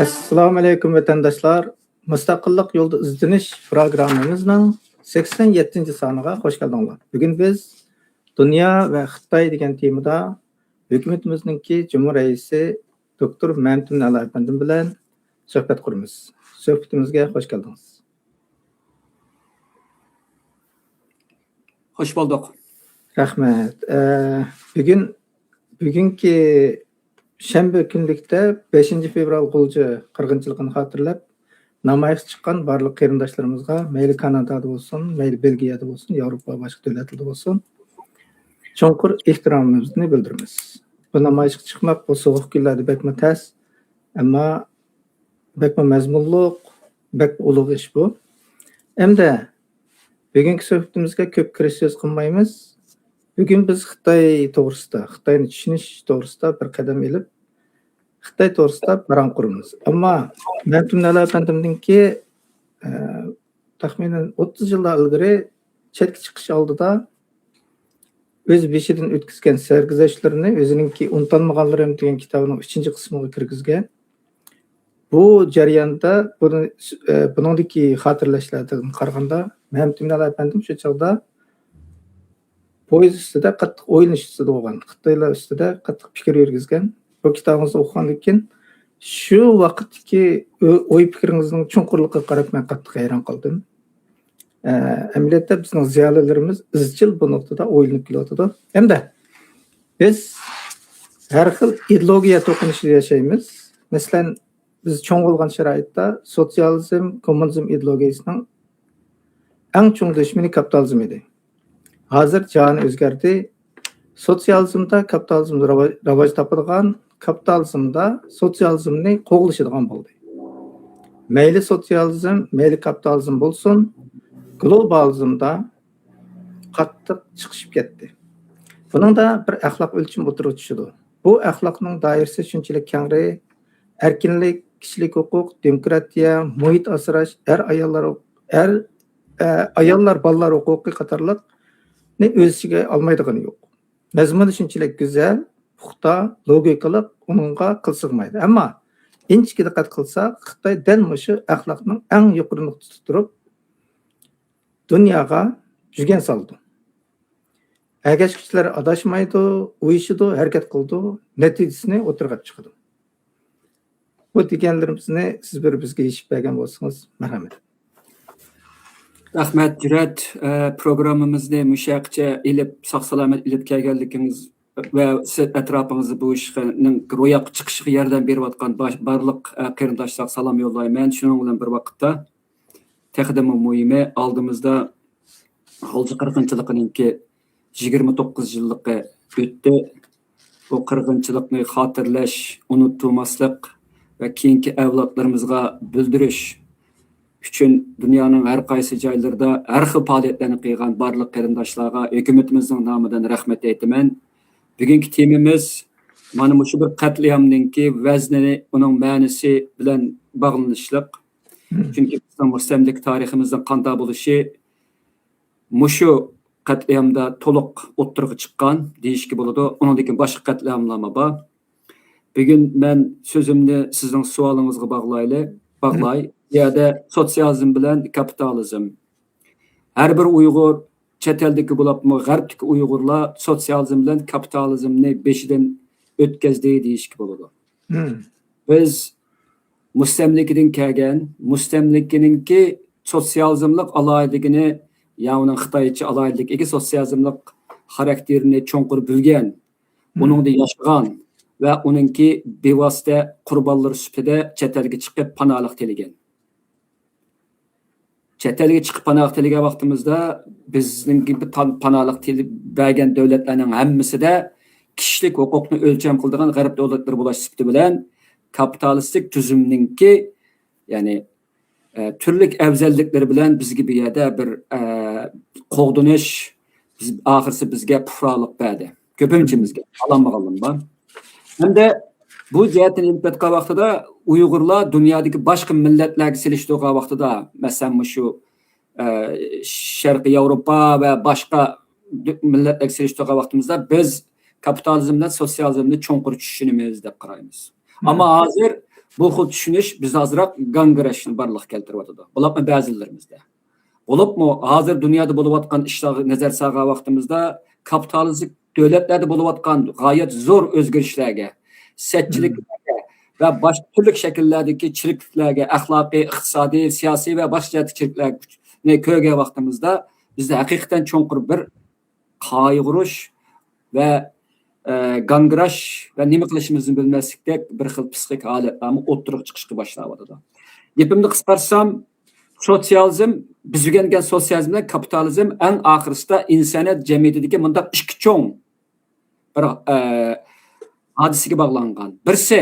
Assalomu alaykum vatandaşlar. Mustaqillik yo'lida izlanish programmamizning 87-soniga xush keldinglar. Bugun biz dunyo va Xitoy degan temada hukumatimizningki Cumhur raisi doktor Mamtun Ali afandim bilan suhbat quramiz. Suhbatimizga xush keldingiz. Hoş bulduk. Rahmat. Bugungi shanba kunlikda 5-fevral g'ulji qirg'inchiligini xotirlab namoyish chiqqan barliq qarindoshlarimizga, mayli Kanadada bo'lsin, mayli Belgiyada bo'lsin, Yevropa boshqa davlatlarda bo'lsin, chonqur ehtiromimizni bildiramiz. Bu namoyishga chiqmoq bu sovuq kunlarda bakma tas, ammo bakma mazmunliq, bakma ulug' ish bu. Endi bugungi suhbatimizga ko'p kirish so'z qilmaymiz. Bugun biz Xitoy to'g'risida, Xitoyni tushunish to'g'risida bir qadam ilib, Xitoy to'g'risida baron quramiz. Ammo Mamtun Ali afandimninki taxminan 30 yillar ilgari chetga chiqish oldida o'z beshidan o'tkazgan sarguzashtlarini o'zininki Unutilmaganlarim degan kitobining 3-qismiga kirgizgan. Bu jarayonda buningdagi xotirlashlardan qaraganda Mamtun Ali afandim shu chog'da poyez ustida qattiq o'ylash ustida bo'lgan, Xitoylar ustida qattiq fikr yurgizgan. Bu kitobimizni o'qigandan keyin shu vaqtdagi o'y fikringizning chunqurligiga qarab men qattiq hayron qoldim. Amaliyotda bizning ziyolilarimiz izchil bu nuqtada o'ylanib kelyotdi. Endi biz har xil ideologiya to'qinishida yashaymiz. Masalan, biz cho'ng bo'lgan sharoitda sotsializm, kommunizm ideologiyasining eng cho'ng dushmani kapitalizm edi. Hozir joni o'zgardi. Sotsializmda kapitalizm rivoj topadigan, kapitalizmda sotsializmni qo'g'lashadigan bo'ldi. Mayli sotsializm, mayli kapitalizm bo'lsin, globalizmda qattiq chiqishib ketdi. Buningda bir axloq o'lchami o'tirib tushdi. Bu axloqning doirasi shunchalik kengri, erkinlik, kishilik huquq, demokratiya, muhit asrash, ayollar bolalar huquqi qatorliq o'z ichiga olmaydigani yo'q. Mazmuni shunchalik go'zal, puxta, logikalik, uningga qilsig'maydi. Ammo inchki diqqat qilsak, Xitoy dal shu axloqning eng yuqori nuqtasida turib dunyoga jugan soldi. Ergashgichlar adashmaydi, uyushidi, harakat qildi, natijasini o'tirg'a chiqdi. Bu deganlarimizni siz bir bizga yechib bergan bo'lsangiz, marhamat. Rahmat Jurat, programmamizni mushaqcha ilib, sog'-salomat ilib kelganligingiz va siz atrofingizda bu ishning ro'yobga chiqishiga yordam berayotgan barliq qarindoshlarga salom yo'llayman. Shuning bilan bir vaqtda texdimi muhimi oldimizda g'ulji qirg'inchiligininki 29 yilligi o'tdi. Bu qirg'inchilikni xotirlash, unutmaslik va keyingi avlodlarimizga bildirish uchun dunyoning har qaysi joylarida har xil faoliyatlarni qilgan barliq qarindoshlarga hukumatimizning nomidan rahmat aytaman. Bugungi temamiz mana shu bir qatliamninki vaznini, uning ma'nosi bilan bog'lanishliq. Chunki bizning mustamlik tariximizning qanday bo'lishi mushu qatliamda to'liq o'ttirg'i chiqqan deyishga bo'ladi. Uningdan boshqa qatliamlar bor. Bugun men so'zimni sizning savolingizga bog'lay. Ya da sotsializm bilan kapitalizm. Har bir Uyg'ur chet eldagi bo'libmi, g'arbdagi Uyg'urlar sotsializm bilan kapitalizmni beshidan o'tkazdi deyishga bo'ladi. Biz mustamlikadan kelgan, mustamlikaninki sotsializmlik alayligini, ya'ni Xitoycha alayligiga sotsializmlik xarakterini cho'nqur bilgan, uningda yashagan va uningki bevosita qurbonlar sifatida chet elga chiqib panohlik tilagan. Chet elga chiqib panoh tilagan vaqtimizda bizning panohlik tilib bergan davlatlarning hammasida kishilik huquqni o'lcham qiladigan g'arb davlatlari bo'lish sifati bilan kapitalistik tuzumninki, ya'ni turli afzalliklari bilan bizga bu yerda bir qo'g'dinish, biz oxirisi bizga pufrolik berdi. Ko'pinchimizga alanmaganlar. Hamda bu jihatdan ilib o'tgan vaqtida Uyg'urlar dunyodagi boshqa millatlarga selishtirgan vaqtida, masalan shu Sharqiy Yevropa va boshqa millatlarga selishtirgan vaqtimizda biz kapitalizmdan sotsializmni cho'nqur tushunimiz deb qaraymiz. Ama hozir Bu xil tushunish biz azroq gangrashni barliqqa keltirib atadi. Bularni ba'zilarimizda. Bo'libmi hozir dunyoda bo'layotgan ishlarga nazar solgan vaqtimizda kapitalizm davlatlarda bo'layotgan g'oyat zo'r o'zgarishlarga, setchiliklarga va boshqa turli shakllardagi chirikliklarga, axloqiy, iqtisodiy, siyosiy va boshqa chirikliklarni ko'rgan vaqtimizda bizda haqiqatan cho'nqur bir qayg'urish va gangrash va nima qilishimizni bilmaslikdek bir xil psixik holatlarni o'ttirib chiqishga boshladi. Gapimni qisqarsam, sotsializm, biz o'rgangan sotsializm bilan kapitalizm eng oxirisida insoniyat jamiyatidagi mundaq ikki cho'ng bir hodisaga bog'langan. Birsi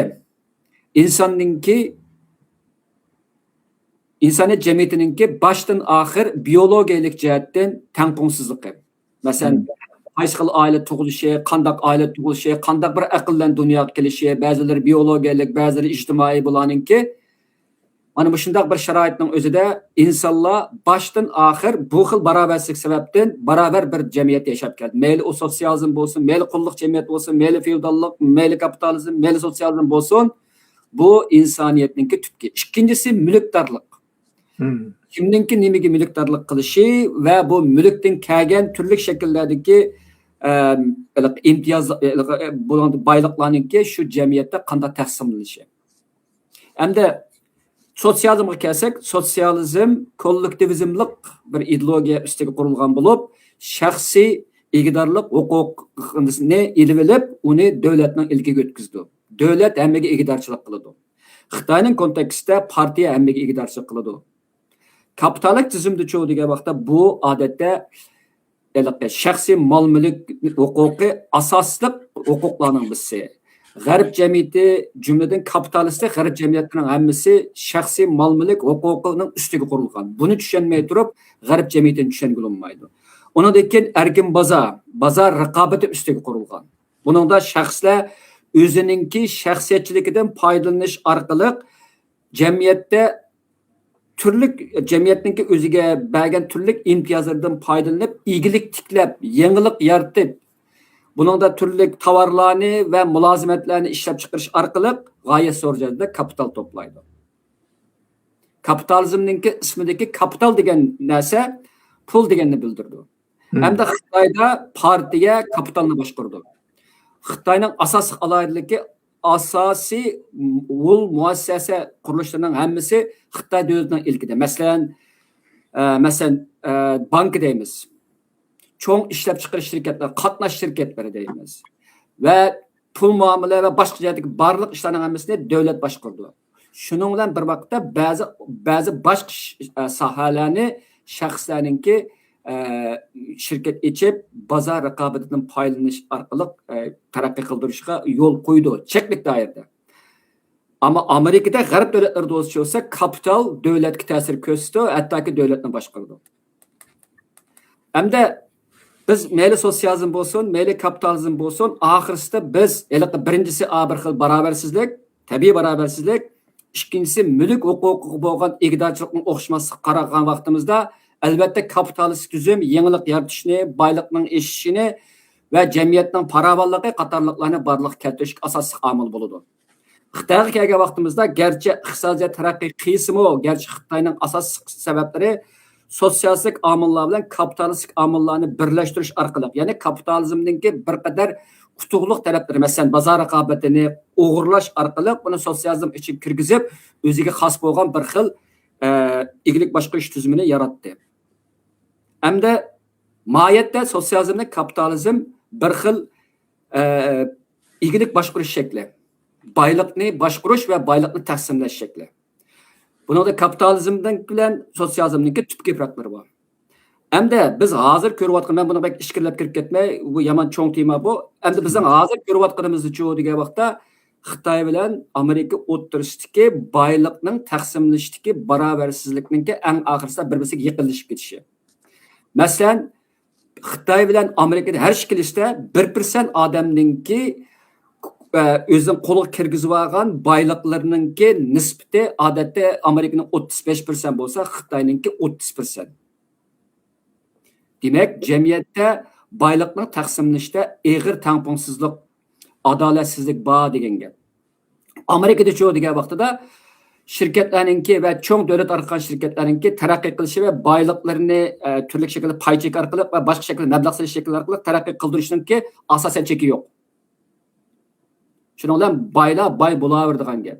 insoniyat jamiyatiningki boshdan oxir biologiyalik jihatdan tangpungsizligi. Masalan, qaysi xil oila tug'ilishi, qanday oila tug'ilishi, qanday bir aql bilan dunyoga kelishi, ba'zilari biologiyalik, ba'zilari ijtimoiy bo'laninki, mana bu shunday bir sharoitning o'zida insonlar boshdan oxir bu xil barobarsizlik sababdan barobar bir jamiyatda yashab keldi. Mayli u sotsializm bo'lsin, mayli qulluq jamiyat bo'lsin, mayli feodallik, mayli kapitalizm, mayli sotsializm bo'lsin, bu insoniyatning tubki. Ikkinchisi mulkdorlik. Kimninki nimaga mulkdorlik qilishi va bu mulkdan kelgan turli shakllardagi imtiyoz boyliqlarningki shu jamiyatda qanday taqsimlanishi. Hamda sotsializmga kelsak, sotsializm kollektivizmlik bir ideologiya ustiga qurilgan bo'lib, shaxsiy egidorlik huquqini ilib olib, uni davlatning ilkiga o'tkazdi. Davlat hammaga egidorchilik qiladi. Xitoyning kontekstida partiya hammaga egidorchilik qiladi. Kapitalik tizimda degan vaqtda bu odatda shaxsiy mol-mulk huquqi asosli huquqlarning birisi. G'arb jamiyati jumladan kapitalistik g'arb jamiyatining hammasi shaxsiy mol-mulk huquqining ustiga qurilgan. Buni tushunmay turib, g'arb jamiyatini tushunga olmaydi. Undan keyin erkin bozor raqobati ustiga qurilgan. Buningda shaxslar o'zininki shaxsiyatchiligidan foydalanish orqali jamiyatda jamiyatning o'ziga bergan turli imtiyozlardan foydalanib, igilik tiklab, yangilik yaratib, buningda turli tovarlarni va mulozimatlarni ishlab chiqarish orqali g'oyat so'rjada kapital to'playdi. Kapitalizmning ismidagi kapital degan narsa pul deganni bildirdi. Hamda Xitoyda partiya kapitalni boshqardi. Xitoyning asosiy alohidaligi asosiy muassasa qurilishlarining hammasi Xitoy davlatining ilkida. Masalan, bank deymiz. Cho'ng ishlab chiqarish shirkatlar, qatnash shirkatlari deymiz. Va pul muomala va boshqa jihatdagi barliq ishlarning hammasini davlat boshqardi. Shuning bilan bir vaqtda ba'zi boshqa sohalarni shaxslarningki shirkat ichib bozor raqobatidan foydalanish orqali taraqqiy qildirishga yo'l qo'ydi cheklik doirada. Ammo Amerikada g'arb davlatlari bo'lsa, kapital davlatga ta'sir ko'rsatdi, hattoki davlatni boshqardi. Hamda biz mayli sotsializm bo'lsin, mayli kapitalizm bo'lsin, oxirisida biz birinchisi bir xil barobarsizlik, tabiiy barobarsizlik, ikkinchisi mulk huquqiga bo'lgan egdorchilikning o'xshamasligiga qaragan vaqtimizda albatta kapitalist tuzum yangilik yaratishni, boylikning eshishini va jamiyatning farovonligi qatorliqlarni barliqqa keltirishga asosiy omil bo'ladi. Xitoyga kelgan vaqtimizda garchi iqtisodiyot taraqqiy qilsimi, garchi Xitoyning asosiy sabablari sotsialistik omillar bilan kapitalistik omillarni birlashtirish orqali, ya'ni kapitalizmningki bir qadar qutuqliq talablari, masalan, bozor raqobatini o'g'irlash orqali buni sotsializm ichiga kirgizib, o'ziga xos bo'lgan bir xil igilik boshqarish tuzumini yaratdi. Hamda mohiyatda sotsializmda kapitalizm bir xil igilik boshqarish shakli, boylikni boshqarish va boylikni taqsimlash shakli. Buningda kapitalizmdan bilan sotsializmningki tubki farqlari bor. Hamda biz hozir ko'rayotgan, men buni ishkirlab kirib ketmay, bu yomon cho'ng tema bu. Hamda bizning hozir ko'rayotganimizni degan vaqtda Xitoy bilan Amerika o'tirisidagi boylikning taqsimlanishdagi barobarsizlikningki eng oxirisida bir-biriga yiqilishib ketishi. Masalan, Xitoy bilan Amerikada har ikkilisida 1% odamningki o'zining qo'liga kirgizib olgan boyliqlarningki nisbati odatda Amerikaning 35% bo'lsa, Xitoyningki 30%. Demak, jamiyatda boyliqning taqsimlanishda eg'ir tangpungsizlik, adolatsizlik bor degan gap. Amerikada çoğu degan vaqtida şirketlarninki va cho'ng davlat orqali şirketlarninki taraqqiy qilishi va boyliqlarini turli shaklda pay chek orqali va boshqa shaklda mablag' solish shakli orqali taraqqiy qildirishningki asosan cheki yo'q. Shuning bilan boylar boy bo'laveradigan gap.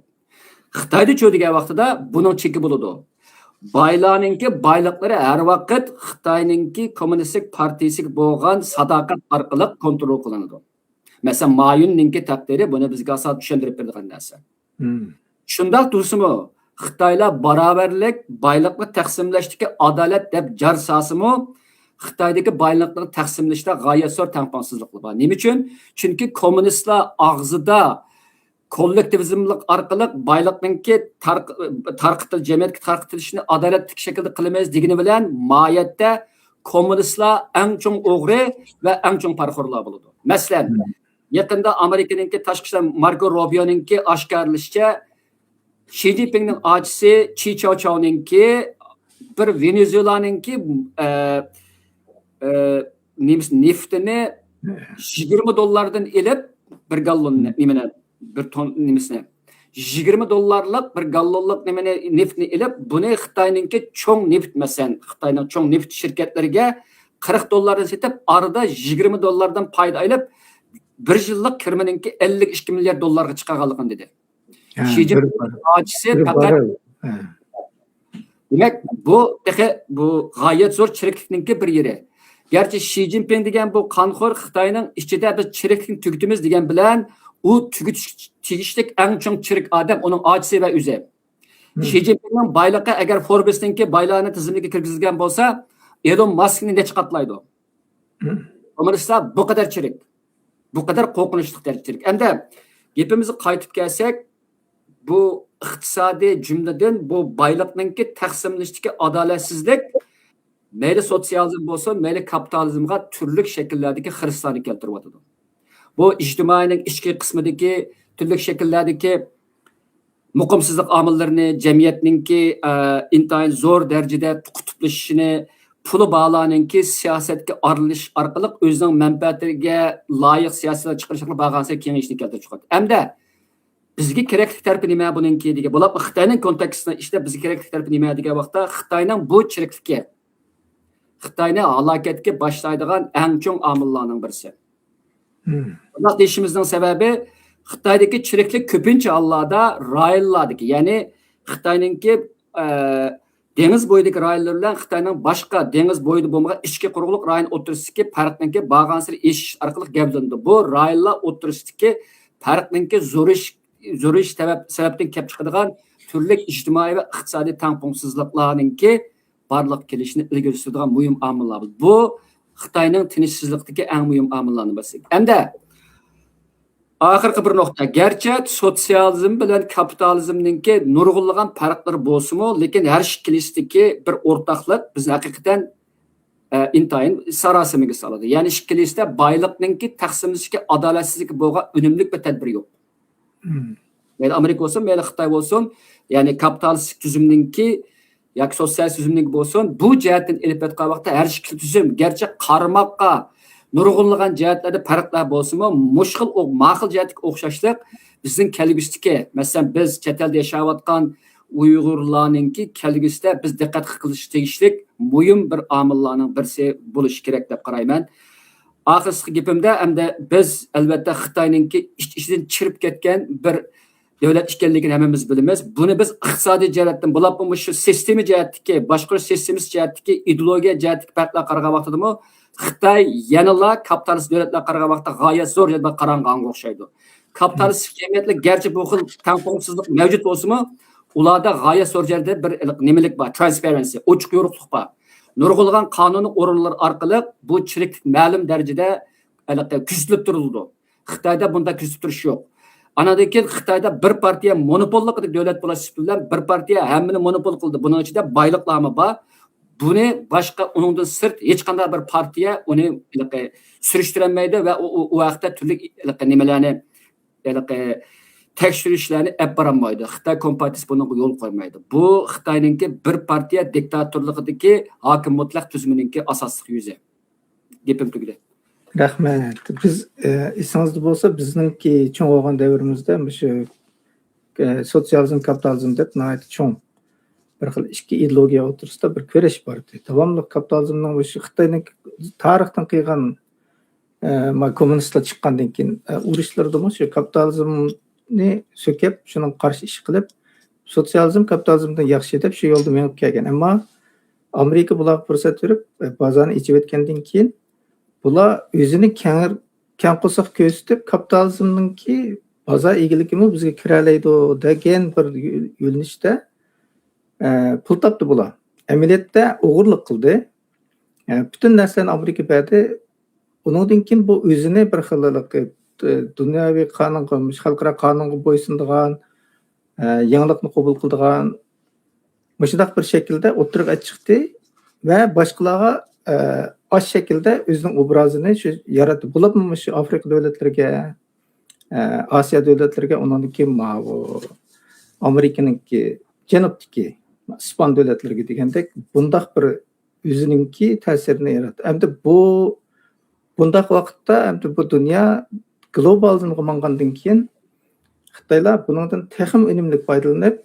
Xitoyda cho'g degan vaqtida buning cheki bo'ladi. Boylarninki boyliqlari har vaqt Xitoyninki kommunistik partiyasiga bo'lgan sadoqat orqali kontrol qilinadi. Masalan, Mayunninki taqdiri buni bizga asos tushuntirib beradigan narsa. Shundoq tursimi, Xitoylar barobarlik boyliqni taqsimlashdagi adolat deb jar solsimi, Xitoydagi boyliqni taqsimlashda g'oyat zo'r tangpongsizliklar bor. Nima uchun? Chunki kommunistlar og'zida kollektivizmlik orqali boyliqninki jamiyatga tarqatilishini adolatli shaklda qilmaymiz degani bilan moyatda kommunistlar eng chong o'g'ri va eng chong parxo'rlar bo'ladi. Masalan, yaqinda Amerikaninki tashqi ishlar Marko Rubioninki oshkorlashicha Xi Jinpingning ochisi Chi Chaochauninki bir Venezuelaninki neftini $20 ilib bir gallon nimani bir ton nimasini $20 bir gallonlik nimani neftni ilib buni Xitoyninki cho'ng neft masalan Xitoyning cho'ng neft shirkatlariga $40 setib arada $20 payda ilib bir yillik kirmaninki $52 milliard chiqarganligini dedi. Xi Jinping ochisi faqat demak bu g'oyat zo'r chiriklikninki bir yeri. Gerçi Xi Jinping degan bu qonxo'r Xitoyning ichida biz chiriklikni tugutimiz degan bilan u tugutish tegishlik eng chong chirik odam uning ochisi va o'zi. Xi Jinpingning boyligi agar Forbes'ninki boylarni tizimiga kirgizilgan bo'lsa, Elon Musk'ni necha qatlaydi? Kommunistlar bu qadar chirik. Bu qadar qo'rqinchli chirik. Endi gapimizni qaytib kelsak, bu iqtisodiy jumladan bu boyliqninki taqsimlashdagi adolatsizlik mayli sotsializm bo'lsin, mayli kapitalizmga turli shakllardagi xiristlarni keltirib o'tadi. Bu ijtimoiyning ichki qismidagi turli shakllardagi muqimsizlik omillarini, jamiyatninki intayin zo'r darajada qutblashishini, puli bog'larninki siyosatga aralish orqali o'zining manfaatiga loyiq siyosatlar chiqarishga bag'ansa kengayishni keltirib chiqadi. Hamda bizga kerakli tarafi nima buningki degan bo'lib, Xitoyning kontekstida ishda bizga kerakli tarafi nima degan vaqtda Xitoyning bu chirikligi Xitoyni halokatga boshlaydigan eng chong omillarning birisi. Bunday deyishimizning sababi Xitoydagi chiriklik ko'pincha hollarda rayonlardagi, ya'ni Xitoyninki dengiz bo'yidagi rayonlar bilan Xitoyning boshqa dengiz bo'yida bo'lmagan ichki quruqlik rayon o'tirisidagi farqninki bag'ansir eshish orqali gavlandi. Bu rayonlar o'tirisidagi farqninki zo'rish sababdan kelib chiqadigan turli ijtimoiy va iqtisodiy tangpongsizliklarninki barliq kelishini ilgari suradigan muhim omillar. Bu Xitoyning tinchsizlikdagi eng muhim omillarning birisi. Endi oxirgi bir nuqta. Garchi sotsializm bilan kapitalizmninki nurg'unlagan farqlari bo'lsa-mu, lekin har ikkisidagi bir o'rtaqlik bizni haqiqatan intayin sarosimiga soladi. Ya'ni ikkilisida boyliqninki taqsimlashga adolatsizlik bo'lgan unumli bir tadbir yo'q. Mayli Amerika bo'lsin, mayli Xitoy bo'lsin, ya'ni kapitalistik tuzumninki yoki sotsial tuzumning bo'lsin, bu jihatdan elib o'tgan vaqtda har ikki tuzum garchi qarmoqqa nurg'unlagan jihatlarda farqlar bo'lsa-mu, mushkil ma'qul jihatga o'xshashlik bizning kelgushdagi, masalan, biz chet elda yashayotgan Uyg'urlarningki kelgusida biz diqqat qilish tegishlik muhim bir omillarning birisi bo'lishi kerak deb qarayman. Oxirgi gapimda hamda biz albatta Xitoyninki ichidan chirib ketgan bir davlat ekanligini hammamiz bilamiz. Buni biz iqtisodiy jihatdan bo'lib, shu sistema jihatdagi, boshqarish sistemasi jihatdagi, ideologiya jihatdagi farqlar qaragan vaqtida Xitoy yanala kapitalist davlatlar qaragan vaqtda g'oyat zo'r deb qaranganga o'xshaydi. Kapitalist jamiyatlar garchi bu xil tangpongsizlik mavjud bo'lsa-mu, ularda g'oyat zo'r darajada bir nimalik bor, transparency, ochiq yo'riqlik bor. Nurg'ulg'an qonuniy o'rinlar orqali bu chiriklik ma'lum darajada kuzatilib turildi. Xitoyda bunda kuzatib turish yo'q. Anadan keyin Xitoyda bir partiya monopollik davlat bo'lishi bilan bir partiya hammani monopol qildi. Buning ichida boyliqlarmi bor. Buni boshqa uningdan sirt hech qanday bir partiya uni surishtirolmaydi va u vaqtda turli nimalarni tekshirishlarni olib borolmaydi. Xitoy kompartiyasi bunga yo'l qo'ymaydi. Bu Xitoyninki bir partiya diktatorligidagi hokim mutlaq tuzumininki asosiy yuzi. Gapim tugadi. Rahmat. Biz esingizda bo'lsa, bizningki cho'ng bo'lgan davrimizda shu sotsializm, kapitalizm deb nihoyat cho'ng bir xil ikki ideologiya o'tirisida bir kurash bor edi. Davomli kapitalizmning o'sha Xitoyning tarixdan qilgan kommunistlar chiqqandan keyin urushlardami shu kapitalizmni so'kib, shuning qarshi ish qilib, sotsializm kapitalizmdan yaxshi deb shu yo'lda menib kelgan. Ammo Amerika bularga fursat berib, bozorni ichib o'tgandan keyin bular o'zini keng qo'siq ko'rsatib, kapitalizmninki bozor egiligimi bizga kiralaydi degan bir yo'nalishda pul topdi bular. Amaliyotda o'g'irlik qildi. Butun narsani Amerika berdi. Undan keyin bu o'zini bir xillik dunyoviy qonunga, xalqaro qonunga bo'ysundigan, yangilikni qabul qildigan shunday bir shaklda o'tirib chiqdi va boshqalarga osh shaklda o'zining obrazini shu yaratdi. Bo'libmi shu Afrika davlatlariga, Osiyo davlatlariga, undan keyin Amerikaningki janubdagi Ispan davlatlariga degandek bundaq bir o'ziningki ta'sirini yaratdi. Endi bundaq vaqtda endi bu dunyo globalizmga mangandan keyin Xitoylar bundan texim unumli foydalanib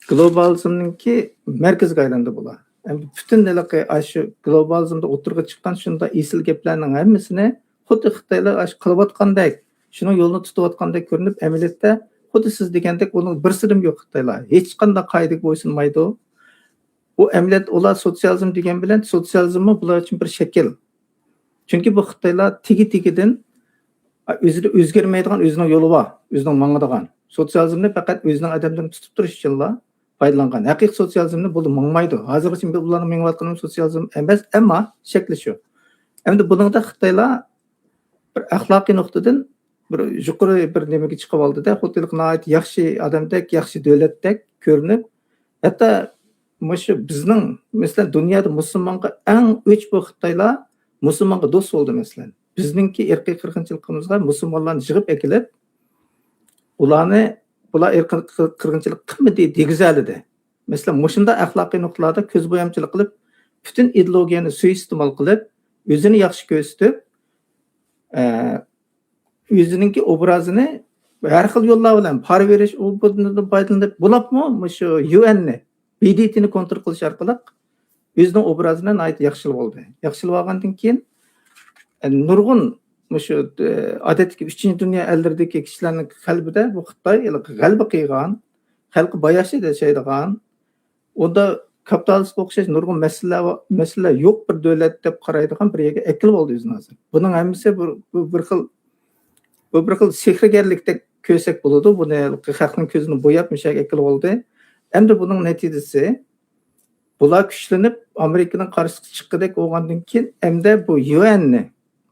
globalizmninki markaziga aylandi bular. Endi butun shu globalizmda o'tirg'a chiqqan shunday esil gaplarning hammasini xuddi Xitoylar qilayotgandek, shuni yo'lni tutayotgandek ko'rinib, amaliyotda xuddi siz degandek uning bir sirim yo'q Xitoylar. Hech qanday qoidaga bo'ysunmaydi. Bu amaliyot ular sotsializm degan bilan sotsializmni bular uchun bir shakl. Chunki bu Xitoylar tigi-tigidan o'zini o'zgarmaydigan o'zining yo'li bor, o'zining mangadigan. Sotsializmni faqat o'zining odamlarini tutib turish uchunlar foydalangan. Haqiqiy sotsializmni bu mangmaydi. Hozirgacha bularning mangayotgani sotsializm emas, ammo shakli shu. Endi buningda Xitoylar bir axloqiy nuqtadan bir yuqori bir nimaga chiqib oldida, xuddi nihoyat yaxshi odamdek, yaxshi davlatdek ko'rinib, hatto shu bizning masalan dunyoda musulmonga eng o'ch bu Xitoylar musulmonga do'st bo'ldi masalan. Bizningki irqiy qirg'inchiligimizga musulmonlarni yig'ib akilib, bular irqiy qirg'inchilik qilmadi degizalidi. Masalan, mushunda axloqiy nuqtalarda ko'z bo'yamchilik qilib, butun ideologiyani suiiste'mol qilib, o'zini yaxshi ko'rsatib, o'ziningki obrazini har xil yo'llar bilan parverish o'zidan foydalanib, bo'libmi shu UNni, BDTni kontrol qilish orqali o'zining obrazini nihoyat yaxshilab oldi. Yaxshilab olgandan keyin nurg'un shu odatdagi 3-dunyo elleridagi kishilarning qalbida bu Xitoy g'alaba qilgan, xalqi boyashi yashaydigan, unda kapitalistga o'xshash nurg'un masala yo'q bir davlat deb qaraydigan bir yerga akilib oldi o'zini hozir. Buning hammasi bir xil sehrgarlikdek ko'rsak bo'ladi. Buni xalqning ko'zini bo'yab mishak akilib oldi. Endi buning natijasi bular kuchlanib Amerikaning qarshisiga chiqqidek bo'lgandan keyin endi bu UNni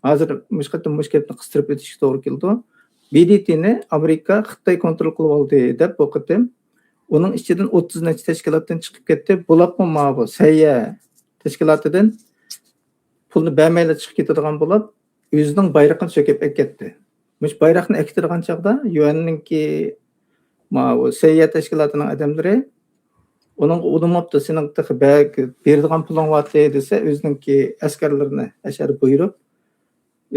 hozir mushkatni qistirib o'tishga to'g'ri keldi. BDTni Amerika Xitoy kontrol qilib oldi deb bu qitim uning ichidan 30 necha tashkilotdan chiqib ketdi. Bo'libmi bu sayya tashkilotidan pulni bermayla chiqib ketadigan bo'lib, o'zining bayrog'ini so'kib ketdi. Mush bayroqni ektirgan chaqda UNningki sayya tashkilotining odamlari uning udumapti sening beradigan puling bor desa o'ziningki askarlarini ashar buyurib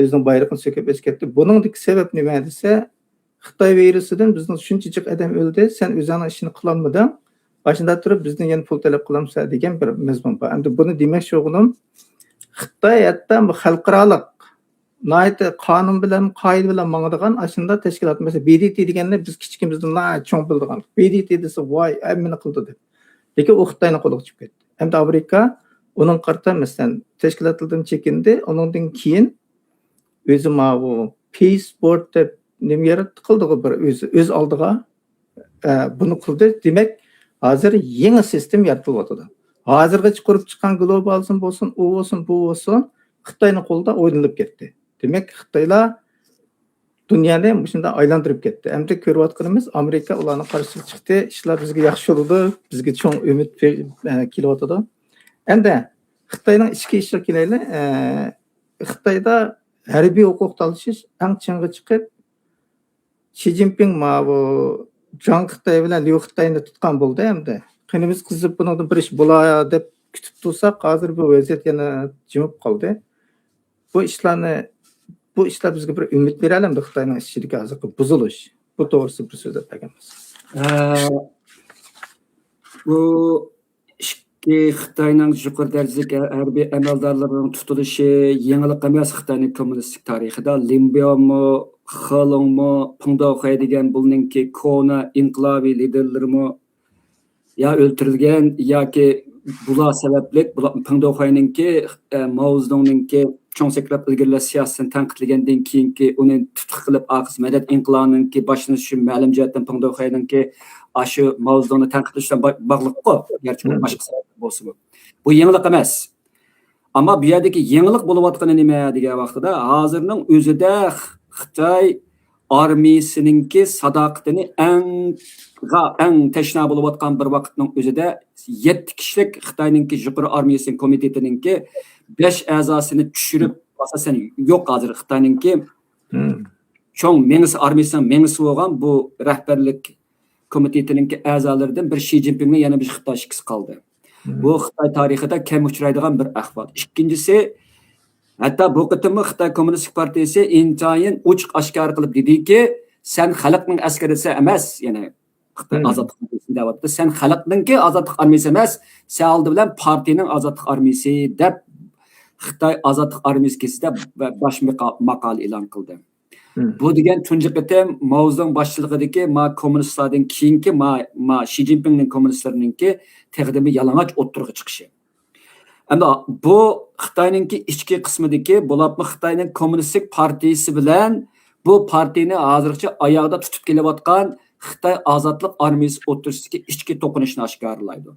o'zining bayrog'ini so'kib ketdi. Buningdagi sabab nima desa, Xitoy virusidan bizning shunchalik odam o'ldi, sen o'zingning ishini qilolmading, boshida turib bizdan yana pul talab qilamsan degan bir mazmun bor. Endi buni demak sho'g'lim Xitoy hatto xalqaro nihoyat qonun bilan, qoida bilan mangadigan ashunda tashkilot, masalan BDT deganni biz kichkimizdan cho'ng bildigan. BDT desa voy, ammani qildi deb. Lekin u Xitoyning qo'liga chiqib ketdi. Endi Amerika uning qarta masalan tashkilotlardan chekindi, undan keyin o'zi bu peace board deb nima yaratdi qildi bir o'z oldiga buni qildi. Demak, hozir yangi sistem yaratilyapti. Hozirgacha qurib chiqqan globalizm bo'lsin, u bo'lsin, bu bo'lsin, Xitoyning qo'lida o'ynalib ketdi. Demak, Xitoylar dunyoni shunday aylantirib ketdi. Endi ko'rayotganimiz Amerika ularning qarshisiga chiqdi. Ishlar bizga yaxshi bo'ldi, bizga cho'ng umid kelyapti. Endi Xitoyning ichki ishiga kelaylik. Xitoyda harbiy huquq talashish eng chinga chiqib Xi Jinping bu Jang Xitoy bilan Liu Xitoyni tutgan bo'ldi endi. Qanimiz qizib bundan bir ish bo'lar deb kutib tursak, hozir bu vaziyat yana jimib qoldi. Bu ishlar bizga bir umid beradi Xitoyning ichidagi hozirgi buzilish. Bu to'g'risi bir so'z aytganmiz. Bu ikki Xitoyning yuqori darajadagi harbiy amaldorlarining tutilishi yangilik emas Xitoyning kommunistik tarixida. Limbyomi, Xilongmi, Pingdoxay degan buningki kona inqilobiy liderlarimi ya o'ltirilgan yoki bular sababli Pingdoxayninki Mao Zedongninki cho'ng sakrab ilgirlash siyosatini tanqidlagandan keyinki uni tutqi qilib aqs madad inqilobininki boshlanishi ma'lum jihatdan Pingdoxayninki aşı Mao Zedongni tanqidlashdan bog'liq-ku, garchi bu boshqa sabab bo'lsa bu. Bu yangilik emas. Ammo bu yerdagi yangilik bo'layotgani nima degan vaqtida hozirning o'zida Xitoy armiyasininki sadoqatini eng tashna bo'layotgan bir vaqtning o'zida 7 kishilik Xitoyninki yuqori armiyasi komitetininki 5 a'zosini tushirib asosan yo'q hozir Xitoyninki cho'ng mengisi armiyasining mengisi bo'lgan bu rahbarlik komitetininki a'zolaridan bir Xi Jinpingning yana bir Xitoy shikisi qoldi. Bu Xitoy tarixida kam uchraydigan bir ahvol. Ikkinchisi, hatto bu qitimli Xitoy Kommunistik partiyasi intayin ochiq oshkor qilib dediki, sen xalqning askarisi emas, ya'ni Xitoy ozodlik armiyasi deyapti. Sen xalqningki ozodlik armiyasi emas, sen oldi bilan partiyaning ozodlik armiyasi deb Xitoy ozodlik armiyasida bosh maqola e'lon qildi. Bu degan tunji qitim Mao Zedong boshchiligidagi kommunistlardan keyingi Xi Jinpingning kommunistlarininki taqdimi yalang'och o'ttirg'i chiqishi. Endi bu Xitoyninki ichki qismidagi bo'lapmi Xitoyning kommunistik partiyasi bilan bu partiyani hozircha oyog'ida tutib kelayotgan Xitoy ozodlik armiyasi o'ttirishidagi ichki to'qinishni oshkorlaydi.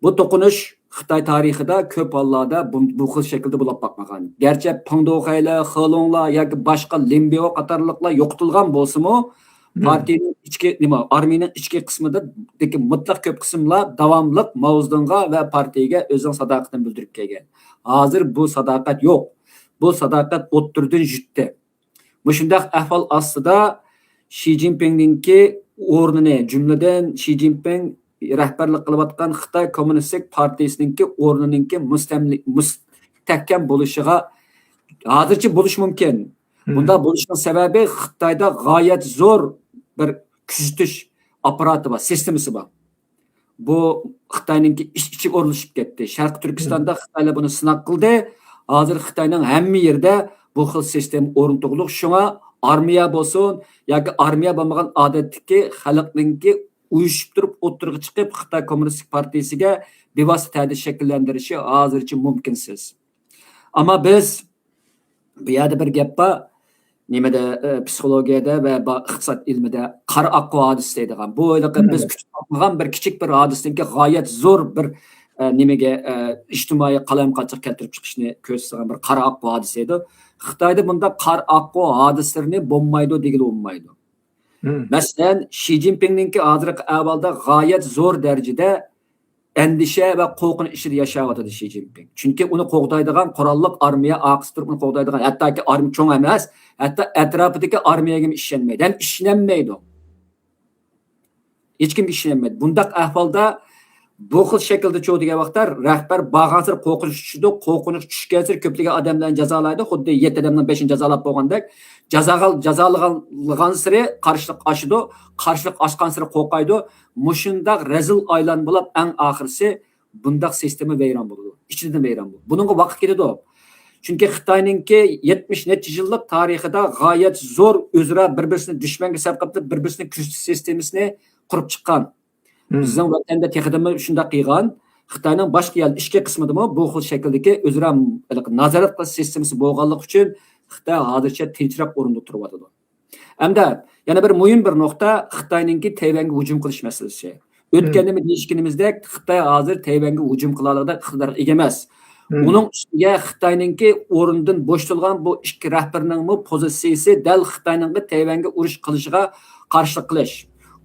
Bu to'qinish Xitoy tarixida ko'p hollarda bu xil shaklda bo'lib boqmagan. Garchi Pingdoxaylar, Xilonglar yoki boshqa Limbyo qatorliqlar yo'qitilgan bo'lsa-mu, partiyaning ichki armiyaning ichki qismidagi mutlaq ko'p qismlar davomliq Mao Zedongga va partiyaga o'zining sadoqatini bildirib kelgan. Hozir bu sadoqat yo'q. Bu sadoqat o'ttirdan jutdi. Bu shunday ahvol ostida Xi Jinpingningki o'rnini jumladan Xi Jinping rahbarlik qilayotgan Xitoy Kommunistik partiyasiningki o'rnininki mustahkam bo'lishiga hozircha bo'lishi mumkin. Bunda bo'lishning sababi Xitoyda g'oyat zo'r bir kuzatish apparati bor, sistemasi bor. Bu Xitoyningki ichi o'rlashib ketdi. Sharq Turkistonda Xitoylar buni sinab qildi. Hozir Xitoyning hamma yerda bu xil sistem o'rnatiliq. Shunga armiya bo'lsin yoki armiya bo'lmagan odatdagi xalqningki uyushib turib o'ttirg'i chiqib Xitoy Kommunistik partiyasiga bevosita shakllantirishi hozircha mumkinsiz. Ammo biz bu yerda bir gap bor. Nimada psixologiyada va iqtisod ilmida qora oqqu hodisa deydigan. Bu biz kutmagan bir kichik bir hodisaninki g'oyat zo'r bir nimaga ijtimoiy qalamqalchiq keltirib chiqishni ko'rsatgan bir qora oqqu hodisa edi. Xitoyda bunda qora oqqu hodislarini bo'lmaydi degili bo'lmaydi. Masalan, Xi Jinpingninki hozirgi ahvolda g'oyat zo'r darajada endişe ve qo'rqin ichida yashayotadi Xi Jinping. Chunki uni qo'g'daydigan qurolliq armiya aqstirib uni qo'g'daydigan, hattoki armiya cho'ng emas, hatto atrofidagi armiyaga ham ishonmaydi. Ham ishonmaydi. Hech kimga ishonmaydi. Bundaq ahvolda bu xil shaklda cho'digan vaqtlar rahbar bag'asir qo'rqinish tushdi, qo'rqinish tushgansa ko'pligan odamlarni jazolaydi, xuddi 7 odamdan 5ni jazolab bo'lgandek, jazolagan siri qarshilik oshidi, qarshilik oshgan siri qo'rqaydi. Mushundaq razil aylan bo'lib, eng oxirisi bundaq sistema vayron bo'ladi. Ichidan vayron bo'ladi. Buningga vaqt ketadi. Chunki Xitoyningki 70 necha yillik tarixida g'oyat zo'r o'zaro bir-birini dushmanga sabqatib, bir-birini kuzatish sistemasini qurib chiqqan. Bizning vatanda texnimi shunda qilgan. Xitoyning boshqa yer ishki qismidami bu xil shakldagi o'zaro nazorat qilish sistemasi bo'lganligi uchun Xitoy hozircha tinchroq o'rinda turyapti. Hamda yana bir muhim bir nuqta Xitoyningki Tayvanga hujum qilish masalasi. O'tganimiz deyishganimizdek Xitoy hozir Tayvanga hujum qilishda iqtidorga ega emas. Uning ustiga Xitoyningki o'rindan bo'shatilgan bu ikki rahbarning pozitsiyasi dal Xitoyningga Tayvanga urush qilishiga qarshilik qilish.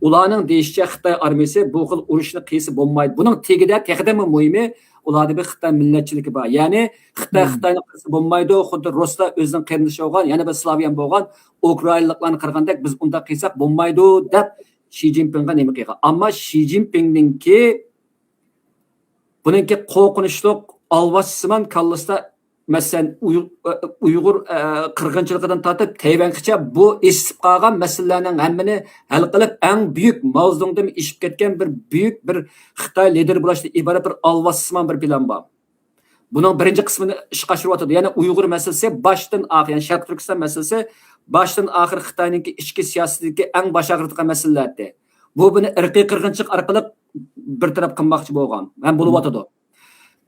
Ularning deyishicha Xitoy armiyasi bu xil urushni qiysi bo'lmaydi. Buning tegida texnimi muhimi ularda bir Xitoy millatchiligi bor. Ya'ni Xitoyni qilsa bo'lmaydi, xuddi Ruslar o'zining qarindoshi bo'lgan, yana bir Slavyan bo'lgan Ukrainaliklarni qirgandek biz unda qilsak bo'lmaydi deb Xi Jinpingga nima qilgan. Ammo Xi Jinpingningki buningki qo'rqinchli alvashsiman kallasida masalan Uyg'ur qirg'inchiligidan tortib Tayvangacha bu esib qolgan masalalarning hammani hal qilib eng buyuk mavzungdan ishib ketgan bir buyuk bir Xitoy lideri bo'lishdan iborat bir alvassimon bir plan bor. Bunun birinci kısmını ishga oshiryapti. Yani Uyg'ur masalasi boshdan oxir, yani Sharq Turkiston masalasi boshdan oxir Xitoyning ichki siyosatidagi eng bosh og'ritgan masalalardir. Bu buni irqiy qirg'inchilik orqali bir taraf qilmoqchi bo'lgan. Ham bo'lyapti.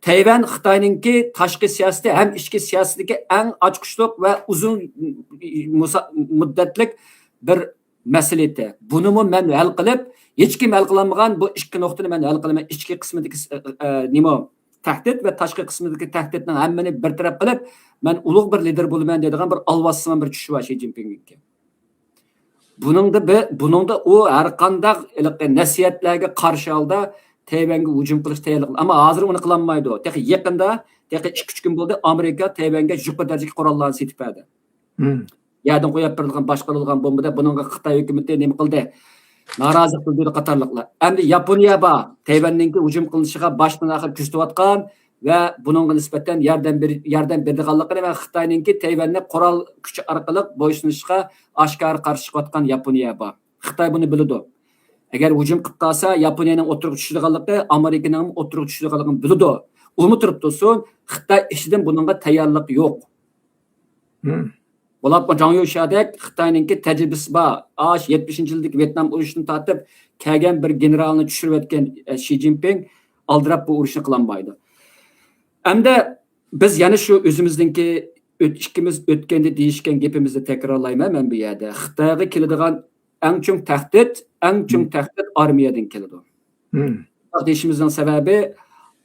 Tayvan Xitoyningki tashqi siyosati ham ichki siyosatidagi eng ochqishliq va uzun muddatlik bir masala edi. Buni men hal qilib, hech kim hal qilmagan bu ikki nuqtani men hal qilaman. Ichki qismidagi nima tahdid ve taşqi qismidagi tahdidning hammani bir taraf qilib, men ulug' bir lider bo'laman deydigan bir alvassimon bir tushi bor Xi Jinpingga. Buningda u har qanday nasihatlarga qarshi holda Tayvanga hujum qilish tayyorlik. Ammo hozir uni qilolmaydi. Texi yaqinda, texi 2-3 kun bo'ldi Amerika Tayvanga yuqori darajadagi qurollarni setib berdi. Yerdan qo'yib berilgan boshqarilgan bombada buningga Xitoy hukumatı nima qildi? Norozilik bildirdi qatorliqlar. Endi Yaponiya bor. Tayvanning hujum qilishiga boshdan oxir kuchlayotgan va buningga nisbatan yordam berdiganligini va Xitoyning Tayvanni qurol kuchi orqali bo'ysunishga oshkor qarshi chiqayotgan Yaponiya bor. Xitoy buni biladi. Agar hujum qilib qolsa, Yaponiyaning o'tirib tushadiganligi, Amerikaning o'tirib tushadiganligini biladi. Uni turib tursin, Xitoy ishidan buningga tayyorlik yo'q. Bular Zhang Yushadek Xitoyning tajribasi bor. 70-yillik Vyetnam urushidan tortib kelgan bir generalni tushirib o'tgan Xi Jinping aldirab bu urushni qilolmaydi. Hamda biz yana shu o'zimizningki ikkimiz o'tganda deyishgan gapimizni takrorlayman men bu yerda. Xitoyga keladigan eng chong tahdid armiyadan keladi. Deyishimizning sababi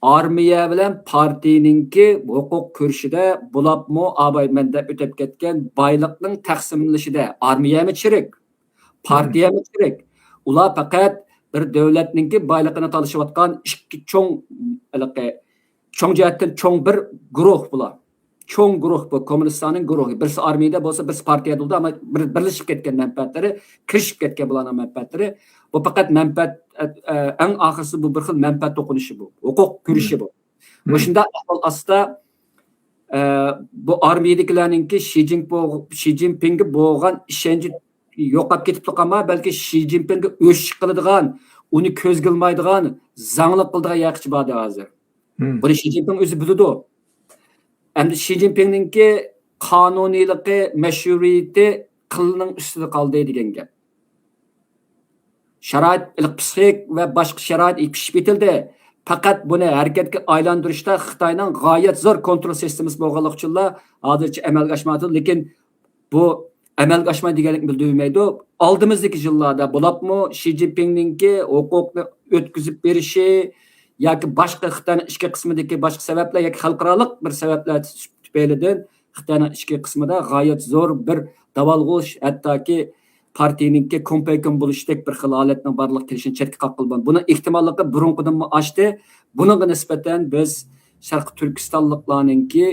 armiya bilan partiyaninki huquq ko'rishida bulapmo abaymanda o'tib ketgan boyliqning taqsimlanishida armiyami chirik, partiyami chirik. Ular faqat bir davlatninki boyligini talashayotgan ikki cho'ng jihatdan cho'ng bir guruh bular. Cho'ng guruh bu kommunistlarning guruhi. Birisi armiyada bo'lsa, birisi partiyada bo'ldi, ammo birlashib ketgan manfaatlari, kirishib ketgan bularning manfaatlari. Bu faqat manfaat eng oxirisi bu bir xil manfaat to'qinishi bu. Huquq ko'rishi bu. Bu shunda ahvol asda bu armiyadagilarningki Xi Jinpingga bo'lgan ishonchi yo'qolib ketib qolma, balki Xi Jinpingga o'sh qiladigan, uni ko'zga ilmaydigan, zanglik qiladigan yaqchi bor hozir. Buni Xi Jinping o'zi biladi. Endi Xi Jinpingningki qonuniyligi, mashhuriyati qilning ustida qoldi degan gap. Sharoit, psixik va boshqa sharoit pishib ketildi. Faqat buni harakatga aylantirishda Xitoyning g'oyat zo'r kontrol sistemasi bo'lganligi uchun hozircha amalga oshmadi, lekin bu amalga oshmaydi deganlik bildirmaydi. Oldimizdagi yillarda bo'lapmi Xi Jinpingningki huquqni o'tkazib berishi yoki boshqa Xitoyning ichki qismidagi boshqa sabablar yoki xalqaro bir sabablar tufaylidan Xitoyning ichki qismida g'oyat zo'r bir davolg'ush, hattoki partiyaninki kompaykan bo'lishdek bir xil holatning borliq kelishini chetga qaqilban. Buni ehtimolligi burunqidan oshdi. Buningga nisbatan biz Sharq Turkistonliklarningki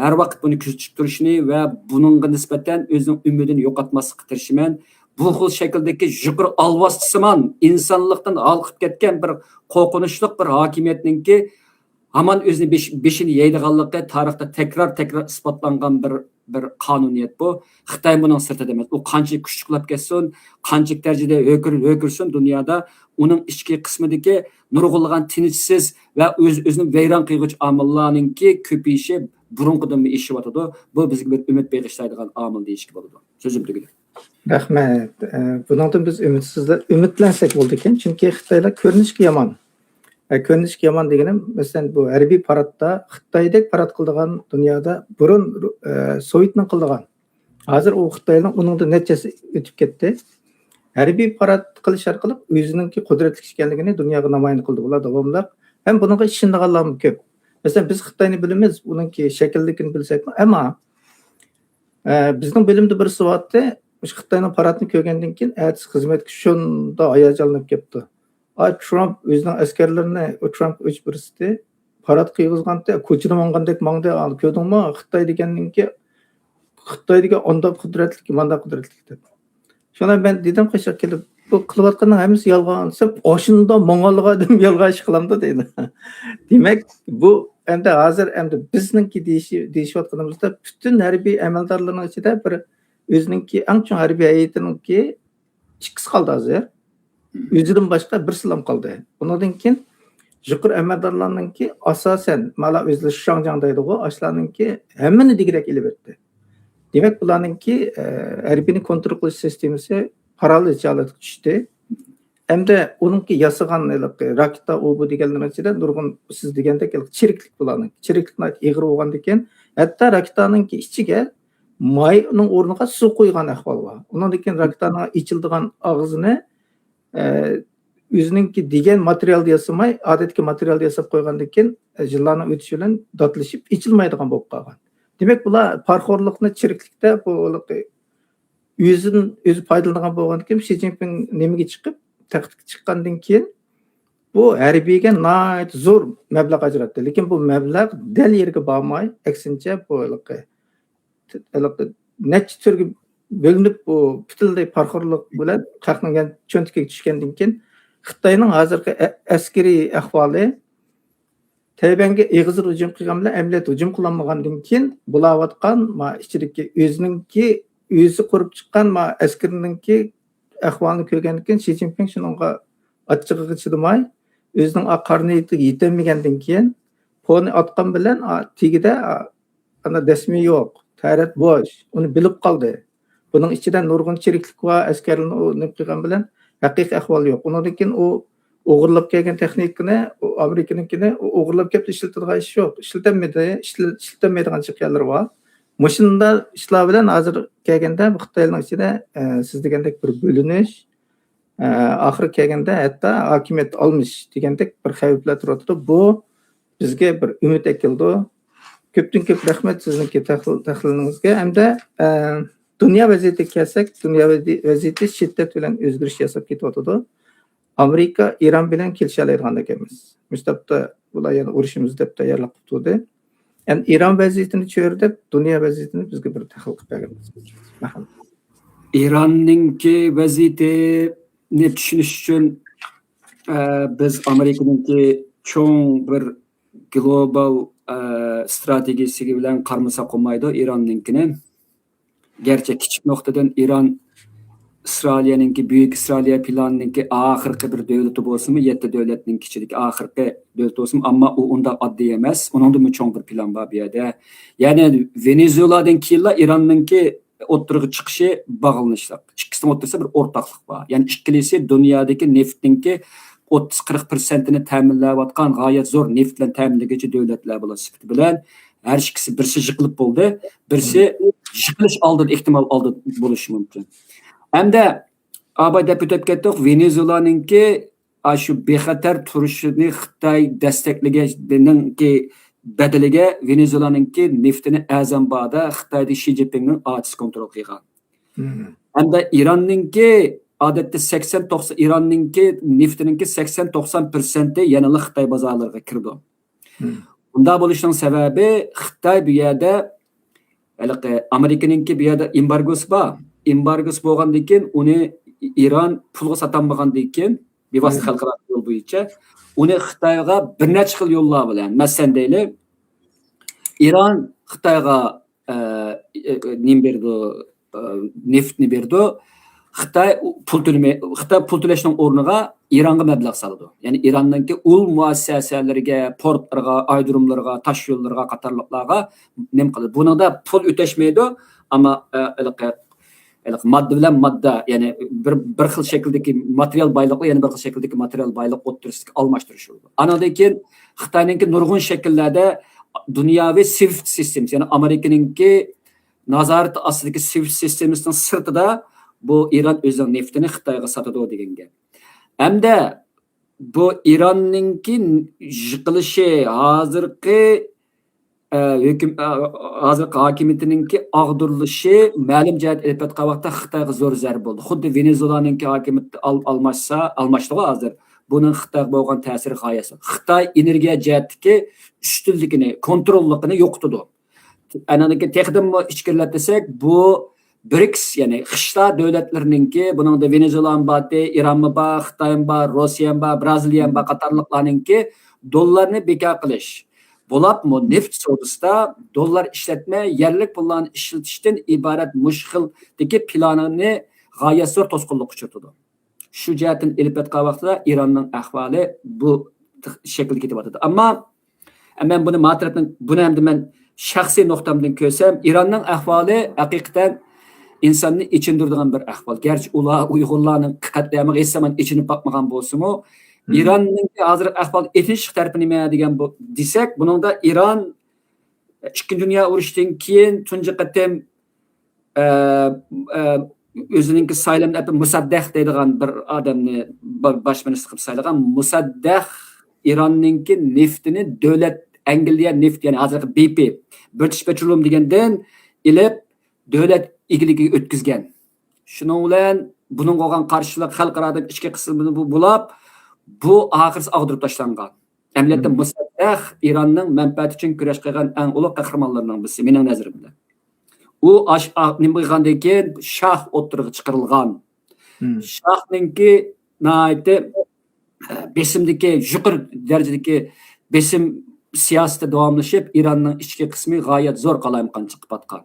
har vaqt buni kuzatib turishni va buningga nisbatan o'zining umidini yo'qotmaslikka tirishiman. Bu xil shakldagi yuqori alvassimon insonlikdan olqib ketgan bir qo'rqinchli bir hokimiyatningki hamon o'zini beshini yeydiganligi tarixda takror isbotlangan bir qonuniyat bu. Xitoy buning sirtida emas. U qancha kuchliklab ketsin, qancha darajada o'kirsin dunyoda uning ichki qismidagi nurg'ulg'an tinchsiz va o'zining vayron qilg'ich omillarningki ko'payishi burunqidan eshibyotadi. Bu bizga bir umid bag'ishlaydigan omil deyishga bo'ladi. So'zim tugadi. Rahmat. Bundan biz umidlansak bo'ldi ekan, chunki Xitoylar ko'rinishga yomon. Ko'rinishga yomon deganim, masalan, bu harbiy paradda Xitoydek parad qildigan dunyoda burun Sovetning qildigan. Hozir u Xitoyning uningda nechasi o'tib ketdi. Harbiy parad qilish orqali o'zininki qudratli ekanligini dunyoga namoyon qildi. Ular davomlab ham bunga ishonganlar ko'p. Masalan, biz Xitoyni bilamiz, uningki shaklligini bilsakmi, ammo bizning bilimda bir savatda Xitoyning paradni ko'rgandan keyin ertasi xizmatga shunda hayajonlanib ketdi. Trump o'zining askarlarini Trump o'ch birisida parad qilg'izganda ko'chada mangandek mangda ko'rdingmi? Xitoy deganninki Xitoy degan onda qudratli, manda qudratli deb. Shundan men dedim qo'sha kelib, bu qilayotganning hammasi yolg'on. Sen oshunda mong'olga dem yolg'on ish qilamda deydi. Demak, bu endi hozir endi bizningki deyishayotganimizda butun harbiy amaldorlarning ichida bir o'zininki eng chong harbiy hayotininki ikkisi qoldi hozir. O'zidan boshqa bir silam qoldi. Bundan keyin yuqori amaldorlarninki asosan mana o'zlari Shangjang deydiku, ashlarninki hammani digirek ilib o'tdi. Demak, bularninki harbiyni kontrol qilish sistemasi paralel holatga tushdi. Hamda uningki yasagan raketa u bu deganlar ichida nurg'un siz degandek chiriklik bularning. Chiriklik ig'ir bo'lgandan keyin hatto raketaninki ichiga mayning o'rniga suv qo'ygan ahvol bor. Undan keyin raketaning ichildigan og'zini o'zininki degan materialda yasamay, odatdagi materialda yasab qo'ygandan keyin yillarning o'tishi bilan dotlashib ichilmaydigan bo'lib qolgan. Demak, bular parxorlikni chiriklikda bu o'zi foydalanagan bo'lgandan keyin Xi Jinping nimaga chiqib taxtga chiqqandan keyin bu harbiyga nihoyat zo'r mablag' ajratdi. Lekin bu mablag' dal yerga bormay, aksincha bu necha turga bo'linib bu butunlay parxorlik bilan qaqnagan cho'ntakka tushgandan keyin Xitoyning hozirgi askariy ahvoli Taybanga eg'izir hujum qilgan bilan amaliyot hujum qilinmagandan keyin bulayotgan ichidagi o'zi qurib chiqqan askarninki ahvolini ko'rgandan keyin Xi Jinping shunga achchig'iga chidamay o'zining qarniyatiga yetolmagandan keyin poni otgan bilan tegida ana dasmi yo'q, tarat bo'sh, uni bilib qoldi. Buning ichida nurg'un chiriklik va askarlarni nima qilgan bilan haqiqiy ahvol yo'q. Undan keyin u o'g'irlab kelgan texnikani, Amerikaninkini o'g'irlab kelib ishlatadigan ish yo'q. Ishlatilmaydigan chiqyanlar bor. Mushunda ishlar bilan hozir kelganda Xitoyning ichida siz degandek bir bo'linish, oxiri kelganda hatto hokimiyat olmish degandek bir xavflar turadi. Bu bizga bir umid keldi. Ko'pdan ko'p rahmat sizningki tahlilingizga. Hamda dunyo vaziyatiga kelsak, dunyo vaziyati shiddat bilan o'zgarish yasab ketyapti. Amerika Iran bilan kelisha oladigan emas. Mustabda bular yana urushimiz deb tayyorlab turdi. Endi Iran vaziyatini cho'rdib, dunyo vaziyatini bizga bir tahlil qilib beramiz. İranninki vaziyatini tushunish uchun biz Amerikaningki cho'ng bir global strategiyasi bilan qarmasa qolmaydi İranninkini. Gerçi kichik nuqtadan İran İsrailiyaninki Büyük İsrailiya planninki oxirgi bir davlati bo'lsin, 7 davlatning ichidagi oxirgi davlat bo'lsin, ammo u unda oddiy emas. Uningda cho'ng bir plan bor bu yerda. Ya'ni Venezueladan keyin İranninki o'tirg'i chiqishi bog'lanishliq. Ikkisining o'rtasida bir o'rtoqlik bor. Ya'ni ikkilisi dunyodagi neftninki 30-40%ni ta'minlayotgan g'oyat zo'r neft bilan ta'minlaguchi davlatlar bo'lar sifati bilan har ikkisi birisi yiqilib bo'ldi, birisi yiqilish oldin ehtimol oldin bo'lishi mumkin. Hamda abay deb o'tib ketdik, Venezuelaninki shu bexatar turishini Xitoy destaklaganingki badaliga Venezuelaninki neftini Azambada Xitoyda Xi Jinpingning otis kontrol qilgan. Hamda İranninki odatda 80-90 İranninki neftininki 80-90% yana Xitoy bozorlariga kirdi. Bunda bo'lishining sababi Xitoy bu yerda Amerikaninki bu yerda embargosi bor. Embargosi bo'lgandan keyin uni İran pulga sotilmagandan keyin bevosita xalqaro yo'l bo'yicha uni Xitoyga bir necha xil yo'llar bilan, masalan deylik, İran Xitoyga neftni berdi. Xitoy pul to'lashning o'rniga İran'a mablag' soldi. Ya'ni İranninki ul muassasalariga, portlarga, aydirimlarga, tosh yo'llarga qatorliqlarga nima qildi? Buningda pul o'tashmaydi, ammo modda bilan modda, ya'ni bir xil shakldagi material boyliqni yana bir xil shakldagi material boyliq o'ttirishga almashtirish bo'ldi. Anadan keyin Xitoyninki nurg'un shakllarda dunyoviy SWIFT sistemasi, ya'ni Amerikaninki nazorat ostidagi SWIFT sistemasining sirtida bu İran o'zining neftini Xitoyga sotadi degan gap. Hamda bu İranninki yiqilishi hozirgi hokimiyatiningki ag'dirilishi ma'lum jihat elbetqa vaqtda Xitoyga zo'r zarb bo'ldi. Xuddi Venezuelaninki hokimiyati almashdi hozir. Buning Xitoyga bo'lgan ta'siri g'oyasi. Xitoy energiya jihatdagi ustunligini, kontrolligini yo'qotdi. Ananiki texnik ichkirlab desak, bu BRICS, ya'ni qishloq davlatlarininki, buningda Venezuela bor, İran bor, Xitoy bor, Rossiya bor, Braziliya bor qatorliqlarninki dollarni bekor qilish. Bulapmı neft savdusida dollar işletme, yerlik pullarni işletishdan ibaret mushkildagi planini g'oyat zo'r to'sqinlik uchirdi. Shu jihatdan ilib aytgan vaqtida Iranning ahvoli bu shaklga ketyapti. Ammo men buni endi men shaxsiy nuqtamdan ko'rsam, Iranning ahvoli haqiqatan insonni ichindiradigan bir ahvol. Gerçi ular Uyg'urlarning qatlamiga hech zaman ichinib boqmagan bo'lsa-mu, Iranning hozir ahvol etishlik tarafi nima degan desak, buningda Iran Ikkinchi dunyo urushidan keyin tunji qatam o'zining saylanib Musaddah deydigan bir odamni bosh ministr qilib saylagan. Musaddah Iranning neftini davlat Angliya neft, ya'ni hozirgi BP, British Petroleum degandan ilib davlat egiligiga o'tkazgan. Shuning bilan buning bo'lgan qarshilik xalqaro ichki qismini bulab, bu oxirisi ag'dirib tashlangan. Amaliyotda Musaddah Iranning manfaati uchun kurash qilgan eng ulug' qahramonlardan birisi mening nazarimda. U nima bo'lgandan keyin Shah o'ttirig'i chiqarilgan. Shahningki nayte besimdagi yuqori darajadagi besim siyosati davomlashib, Iranning ichki qismi g'oyat zo'r qalamqon chiqib atgan.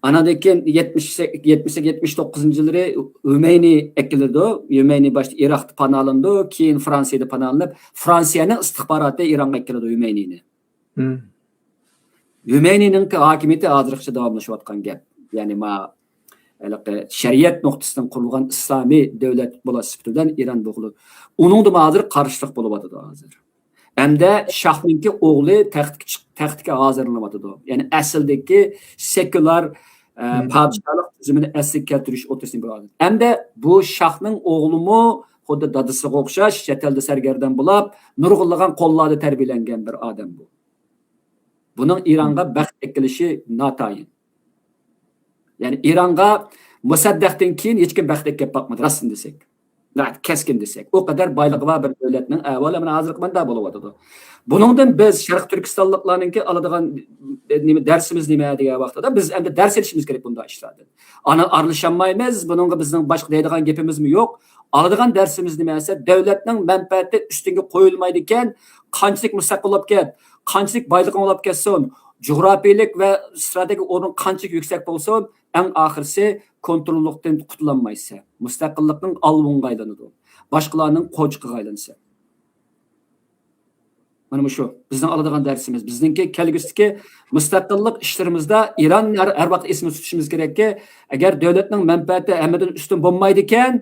Anadan keyin 78-79-yillari Ümeyni ekildi. Ümeyni başta Iroqda panalindi, keyin Fransiyada panalanib, Fransiyaning istixboroti Ironga ekildi Ümeynini. Ümeynining hokimiyati hozirgacha davomlashayotgan gap. Ya'ni shariat nuqtasidan qurilgan islomiy davlat bo'lish sifatida Iran bo'g'ilib. Uningda hozir qarshilik bo'lyapti hozir. Hamda Shahninki o'g'li taxtga hozirlanyapti. Ya'ni asldagi sekular padişahlık tüzümünü əslik keltiriş o'rtasida bo'ladi. Hamda bu Shahning o'g'limi xuddi dadasiga o'xshash chet elda sargardan bo'lib, nurg'unlagan qo'llarda tarbiyalangan bir odam bu. Buning Ironga baxt ekilishi notayin. Ya'ni Ironga Musaddahdan keyin hech kim baxt ekib boqmadi, rostini desak. Keskin desek. O kadar boyliqi var bir davlatning avvalo mana hozir manda bo'lyapti. Buningdan biz Sharq Turkistonliklarningki oladigan darsimiz nima degan vaqtida biz endi dars olishimiz kerak bunda ishlardan. Ana aralashmaymiz, buningga bizning boshqa deydigan gapimizmi yo'q. Oladigan darsimiz nima esa davlatning manfaati ustunga qo'yilmaydi ekan, qanchalik mustaqil bo'lib ket, qanchalik boyliq bo'lib ketsin, jug'rafiylik va strategik o'rin qanchalik yuksak bo'lsin, eng oxirisi kontrollikdan qutlanmaysa, mustaqillikning alvunga aylanadi. Boshqalarning qo'chqiga aylansa. Mana shu bizning oladigan darsimiz. Bizningki kelgusidagi mustaqillik ishlarimizda Iran har vaqt esda tutishimiz kerakki, agar davlatning manfaati hammadan ustun bo'lmaydi ekan,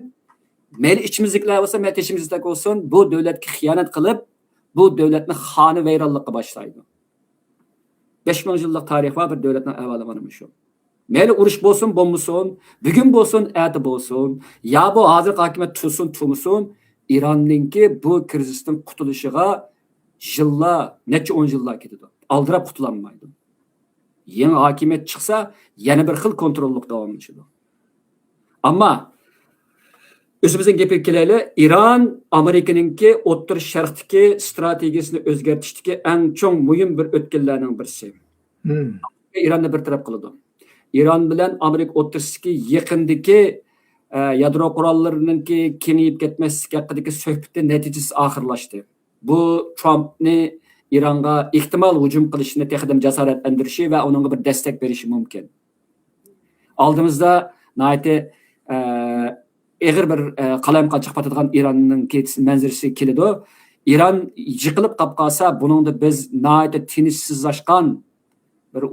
mayli ichimizdagilar bo'lsa, mayli teshimizdagilar bo'lsin, bu davlatga xiyonat qilib, bu davlatni xoni vayronlikqa boshlaydi. 5000 yillik tarixi var bir davlatning avvalo mana shu. Mayli urush bo'lsin, bo'lmasin, bugun bo'lsin, erta bo'lsin, ya bu hozir hokimiyat tursin, turmasin, Ironningki bu krizisdan qutulishiga yillar, necha 10 yillar ketadi. Aldirab qutulanmaydi. Yangi hokimiyat chiqsa, yana bir xil kontrollik davomlashadi. Ammo o'zimizning gapga kelaylik, Iron Amerikaningki O'rta Sharqdagi strategiyasini o'zgartishdagi eng chong muhim bir o'tkanlarning birisi. Ironni bir taraf qiladi. Iran bilan Amerika o'rtasidagi yaqindagi yadro qurollarininki kengayib ketmasligi haqidagi suhbatning natijasi oxirlashdi. Bu Trumpni Ironga ehtimol hujum qilishini texdim jasoratlantirishi va uningga bir destak berishi mumkin. Oldimizda nayte eg'ir bir qalamqa chiqib ketadigan Ironning manzarasi keladi. Iron yiqilib qolib qolsa, buningda biz nayte tinchsizlashgan bir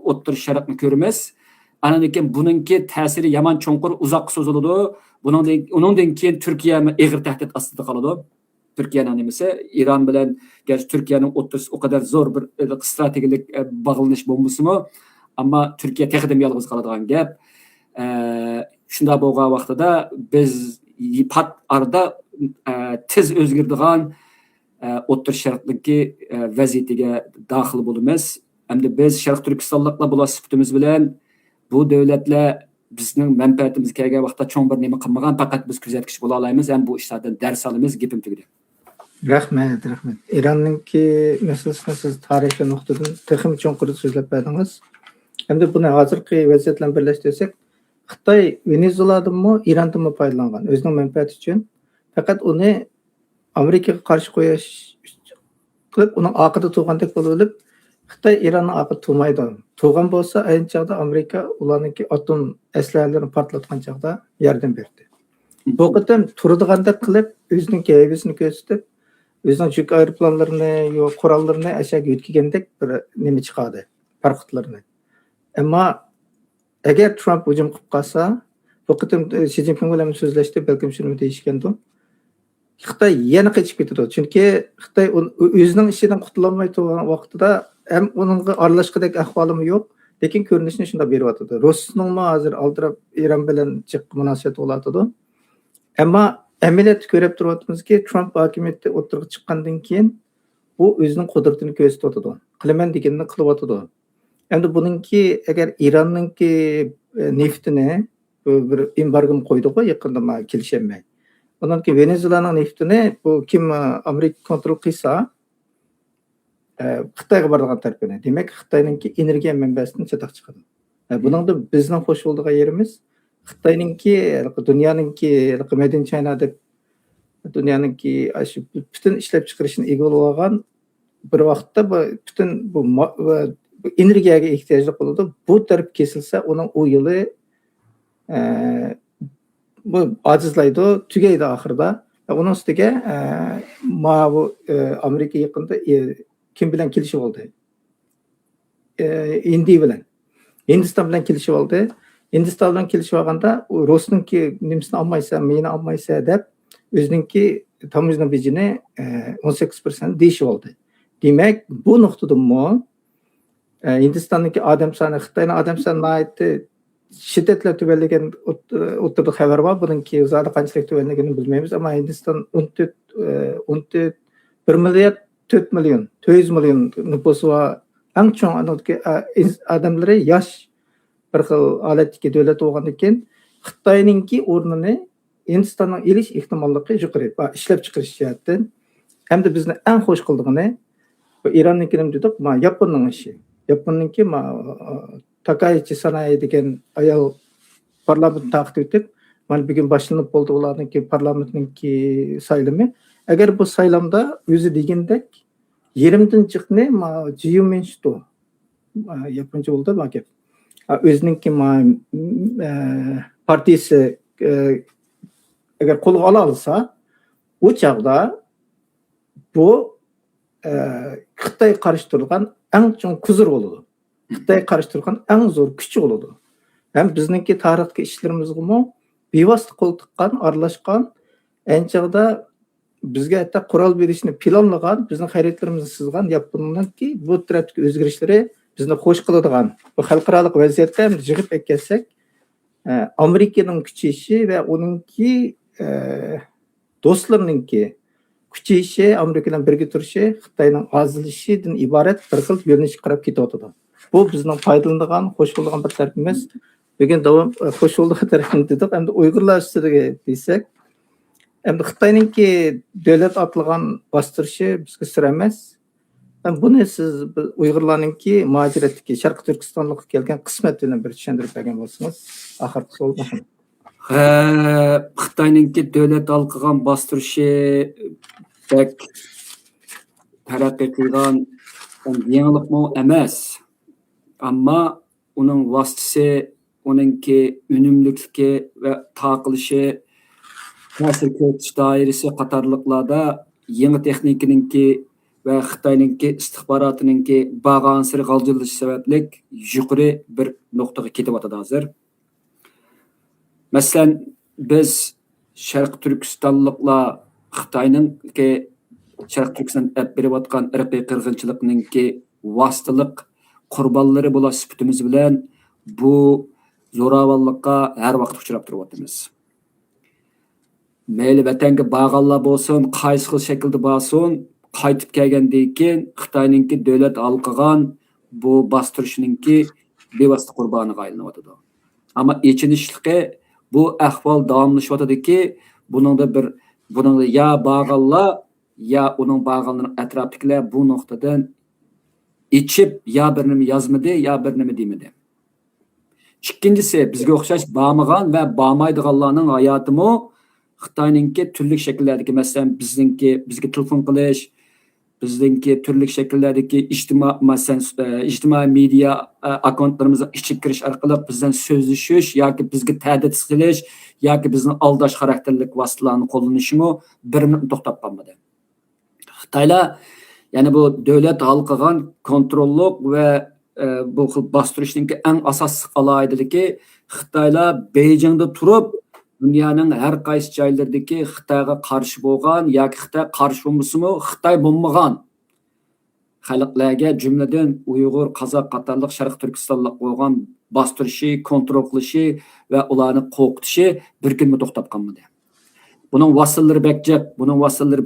O'rta Sharqni ko'ramiz. Ananikin buningki ta'siri yomon cho'nqur uzoq so'ziladi. Uningdan keyin Turkiya eg'ir tahdid ostida qoladi. Turkiyaning nimasi Iron bilan gerçi Turkiyaning o'rtasida o kadar zo'r bir strategik bog'lanish bo'lmasimi, ammo Turkiya texdim yolg'iz qoladigan gap. Shunda bo'lgan vaqtida biz pat arada tez o'zgaradigan O'rta Sharqdagi vaziyatiga daxil bo'lamiz. Hamda biz Sharq Turkistonliklar bo'lish sifatimiz bilan bu davlatlar bizning manfaatimizga kelgan vaqtda cho'ng bir nima qilmagan, faqat biz kuzatkish bo'la olamiz, ham bu ishlardan dars olamiz, gapim tugadi. Rahmat. Ironningki masalasini siz tarixiy nuqtadan texim cho'nqur so'zlab berdingiz. Hamda buni hozirgi vaziyat bilan birlashtirsak, Xitoy Venezueladanmi, Irondanmi foydalangan o'zining manfaati uchun, faqat uni Amerikaga qarshi qo'yish qilib uning oqida tug'gandek bo'lib olib Xitoy Iranning oqida tug'maydi. Tug'gan bo'lsa, ayni chog'da Amerika ularningki atom aslahalarini portlatgan chog'da yordam berdi. Bu qatam turdigandek qilib o'zining haybasini ko'rsatib, o'zining yuk aeroplanlarini, yo qurollarini aşağı yetkazgandek bir nima chiqadi, farqitlarni. Ammo agar Trump hujum qilib qolsa, bu qatam Xi Jinping bilan so'zlashdi, balkim shuni deyishgandi. Xitoy yana qochib ketadi. Chunki Xitoy o'zining ishidan qutulolmay turgan vaqtida ham uningga aralashqidek ahvolimi yo'q, lekin ko'rinishini shunda beryotdi. Rossiyaning hozir aldirab Iran bilan chiq munosabat bo'latdi. Ammo amaliyotda ko'rib turibmizki, Trump hokimiyatda o'tirib chiqqandan keyin bu o'zining qudratini ko'rsatyapti. Qilaman deganini qilyapti. Endi buningki agar Ironningki neftini bir embargo qo'ydi-ku yaqinda kelishilmay. Ondan ki Venezuela'nın neftini bu kim Amerika kontrol qilsa, Xitoyga boradigan tarafine. Demak, Xitoyningki energiya manbasidan chetaq chiqadi. Buningda bizning xo'sh bo'ldigan yerimiz Xitoyningki dunyoninki Made in China deb dunyoninki shu butun ishlab chiqarishini egallab olgan bir vaqtda butun bu energiyaga ehtiyojli bo'ladi. Bu taraf kesilsa, uning u yili bu acizlaydı, tugaydi ahirda. Onun üstüge bu Amerika yaqında kim bilan kelishib oldi? Indiya bilan. Hindiston bilan kelishib oldi. Hindiston bilan kelishib olganda Rossiyaningki nimasini olmaysa, meni olmaysa deb o'zininki tamojna bejini 18% deyishib oldi. Demak, bu nuqtadami Hindistondagi odam soni Xitoyning odam soniga aytdi şiddetle tübelligen oturdu haber var. Bununki zaten qanchalik tübelligenini bilmaymiz ama Hindiston 1 milyar 4 milyon, 200 milyon nüfusu var. Eng çoğ adamları yaş bir xil holatdagi davlat bo'lgandan keyin Xitoyningki o'rnini Hindistonning elish ehtimolligi yuqori. Ishlab chiqarish jihatdan hamda bizni eng xo'sh qildigani Ironnikini dedik, Yaponning ishi. Yaponninki Takaichi Sanae degan ayol parlament taqdim etib, mana bugun boshlanib bo'ldi ularningki parlamentningki saylami. Agar bu saylamda o'zi degandek 20 chiqni Jiuminshito yaponcha bo'ldi bu gap. O'ziningki partiyasi agar qo'lga ola olsa, u chaqda bu Xitoy qarshi turgan eng chong kuzur bo'ladi. Xitoy qarshi turgan eng zo'r kuch bo'ladi. Ham bizningki tarixdagi ishlarimizga bevosita qo'l tiqqan, aralashgan, anchag'da bizga hatto qurol berishni planlagan, bizning xaridlarimizni sizgan Yaponiyanningki bu tarafdagi o'zgarishlari bizni xo'sh qiladigan. Bu xalqaro vaziyatda yig'ib kelsak, Amerikaning kuchayishi va uningki do'stlarininki kuchayishi, Amerika bilan birga turishi Xitoyning ozilishidan iborat bir xil yo'nalish qarab ketyapti. Bu bizning foydalanadigan, xo'sh bo'ladigan bir tarafimiz. Bugun davom xo'sh bo'ladigan tarafini dedik. Endi Uyg'urlar ustiga desak, endi Xitoyningki davlat atlagan bostirishi bizga sir emas. Buni siz Uyg'urlarningki muajiratdagi Sharq Turkistonlikka kelgan qismat bilan bir tushuntirib bergan bo'lsangiz, oxirgi savol. Xitoyningki davlat alqigan bostirishi bek taraqqiy qilgan yangilikmi emas. Ama onun vasıtası, onunki ünümlülüğü ve taqılışı, ta'sir ko'rsatish doirasi qatorliqlarda yangi texnikaninki ve Xitoyninki istixborotininki bag'ansiri g'aljirlashi sababli yuqori bir nuqtaga ketyapti hozir. Masalan, biz Sharq Turkistonliklar Xitoyninki Sharq Turkiston berayotgan irqiy qirg'inchilikninki vositalik qurbonlari bo'lish sifatimiz bilan bu zo'ravonlikqa har vaqt uchrab turibmiz. Mayli vatanga bag'anlar bo'lsin, qaysi xil shaklda bo'lsin, qaytib kelgandan keyin Xitoyningki davlat alqigan bu bostirishninki bevosita qurboniga aylanyapti. Ammo echinishliqi bu ahvol davomlashyaptiki, buningda ya bag'anlar ya uning bag'anlarining atrofidagilar bu nuqtadan içip ya birini yazmadı ya birini demedi. İkincisi bizga o'xshash bağmagan ve bağmaydiganlarning hayotimi Xitoyningki turli shakllardagi masalan bizga telefon qilish, bizdeki türlü şekillerdeki ictimai media akkauntlarımıza içip giriş arkalık bizden sözleşiş, yoki bizga ta'did qilish, yoki bizni aldash xarakterlik vositalarni qo'llanishimi bir minut to'xtab qolmadi. Xitoylar yani bu davlat hal qilgan kontrolluk ve bu xil bostirishning eng asosiy aloyidaligi Xitoylar Beijingda turib dünyanın her qaysi joylaridagi Xitoyga qarshi bo'lgan yoki Xitoy qarshi bo'lmasimi, Xitoy bo'lmagan xalqlarga jumladan Uyg'ur, Qozoq qatorliq Sharq Turkistonlik bo'lgan bostirishi, kontrol qilishi va ularni qo'rqitishi bir kunmi to'xtab qolmadi. Bunun vasillari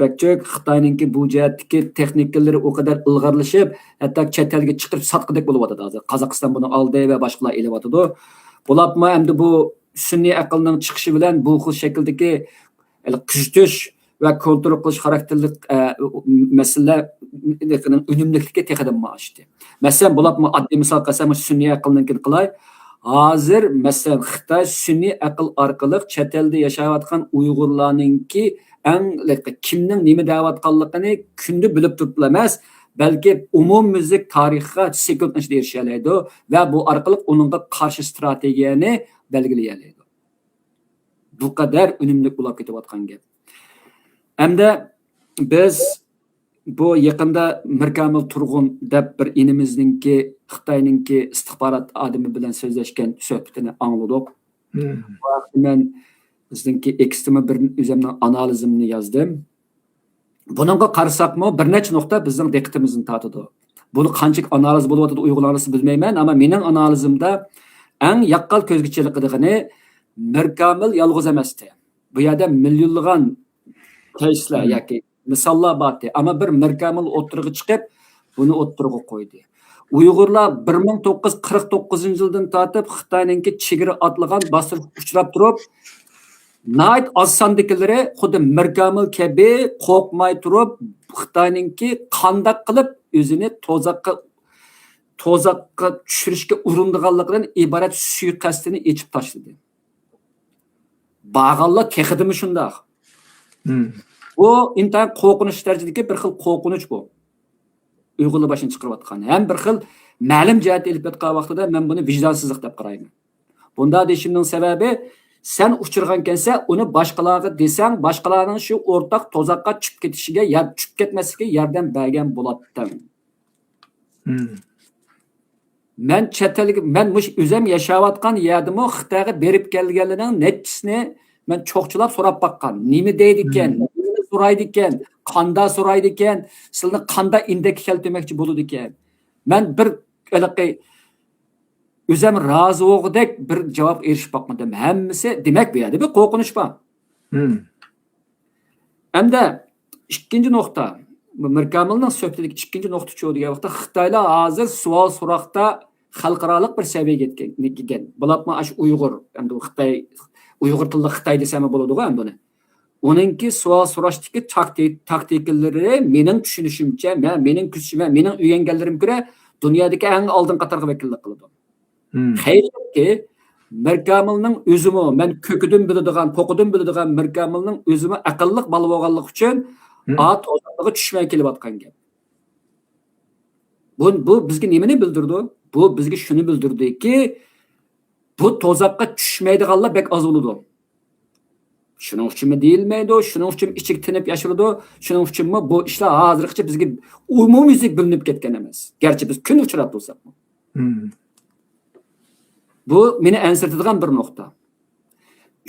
bekcik, Xitoyninki bu jihatdagi texnikalari o kadar ilg'orlashib, hatto chet elga chiqib sotqidek bo'lyapti hozir. Qozog'iston buni oldi va boshqalar elyapti. Bularmi endi bu sun'iy aqlning chiqishi bilan bu xil shakldagi kuzatish va kontrol qilish xarakterli masalalarning unumlikligi texadam oshdi. Masalan, bularmi oddiy misol qilsam sun'iy aqlninkini qilay. Hozir masalan Xitoy sun'iy aql orqali chet elda yashayotgan Uyg'urlarningki kimning nima deyotganligini kunda bilib turibdi emas, balki umumyuzlik tarixga sekund ichida erisha oladi va bu orqali uningga qarshi strategiyani belgilayoladi. Bu kadar unumli bo'lib ketayotgan gap. Hamda biz bu yaqinda Mirkamil Turg'un deb bir inimizningki Xitoyninki istixborot odami bilan so'zlashgan suhbatini angladik. Men bizningki ekstrema bir o'zimning analizimni yozdim. Buningga qarasaqmi bir necha nuqta bizning diqqatimizni tortadi. Buni qancha analiz bo'lyapti Uyg'urlarni bilmayman, ammo mening analizimda eng yaqqol ko'zga chiliqadigani Mirkamil yolg'iz emasdi. Bu yerda millionlagan caselar yoki misollar bordi, ammo bir Mirkamil o'tirg'i chiqib, buni o'tirg'i qo'ydi. Uyg'urlar 1949-yildan tortib Xitoyninki chegara otlagan bostirib uchrab turib, nayt osondikilari xuddi Mirkamil kabi qo'rqmay turib, Xitoyninki qanday qilib o'zini tozaqqa tushirishga urindiganligidan iborat suiqasdini echib tashladi. Bag'allar texidimi shundoq. Bu intayin qo'rqinish darajadagi bir xil qo'rqinish bu. Uyg'urlar boshini chiqarayotgan. Ham bir xil ma'lum jihat elib o'tgan vaqtida men buni vijdonsizlik deb qarayman. Bunda deyishimning sababi sen uchirgankensa uni boshqalarga desang, boshqalarning shu o'rtaq tozaqqa tushib ketishiga, tushib ketmasligiga yordam bergan bo'ladi. Men men o'zim yashayotgan yerdimi Xitoyga berib kelganlarning netchisini men cho'qchilab so'rab baqqan. Nima deydi ekan? Nima so'raydi ekan? Qanda so'raydi ekan? Sizlarni qanda indek keltirmoqchi bo'ladi ekan? Men bir o'zim rozi o'g'dek bir javob erishib boqmadim. Hammasi demak bu yerda bir qo'rqinish bor. Hamda ikkinchi nuqta, Mirkamilning suhbatidagi ikkinchi nuqta shu degan vaqtda Xitoylar hozir savol so'roqda xalqaroliq bir saviyaga yetgan. Bularmi ash Uyg'ur, endi Xitoy Uyg'ur tilida Xitoy desam bo'ladi-ku endi buni. Uningki savol so'rashdagi taktikalari mening tushunishimcha, mening kuzishim, mening o'rganganlarim ko'ra dunyodagi eng oldin qatorga vakillik qiladi. Xayrki Mirkamilning o'zimi, men ko'kidan biladigan, to'qidan biladigan Mirkamilning o'zimi aqlliq bola bo'lganligi uchun to'zaqqa tushmay kelayotgan gap. Bu bizga nimani bildirdi? Bu bizga shuni bildirdiki, bu to'zaqqa tushmaydiganlar bek oz bo'ladi. Shuning uchunmi deyilmaydi, shuning uchun ichik tinib yashirdi, shuning uchunmi bu ishlar hozirgacha bizga umumyuzlik bilinib ketgan emas. Garchi biz kun uchrab bo'lsak. Bu meni ansirtadigan bir nuqta.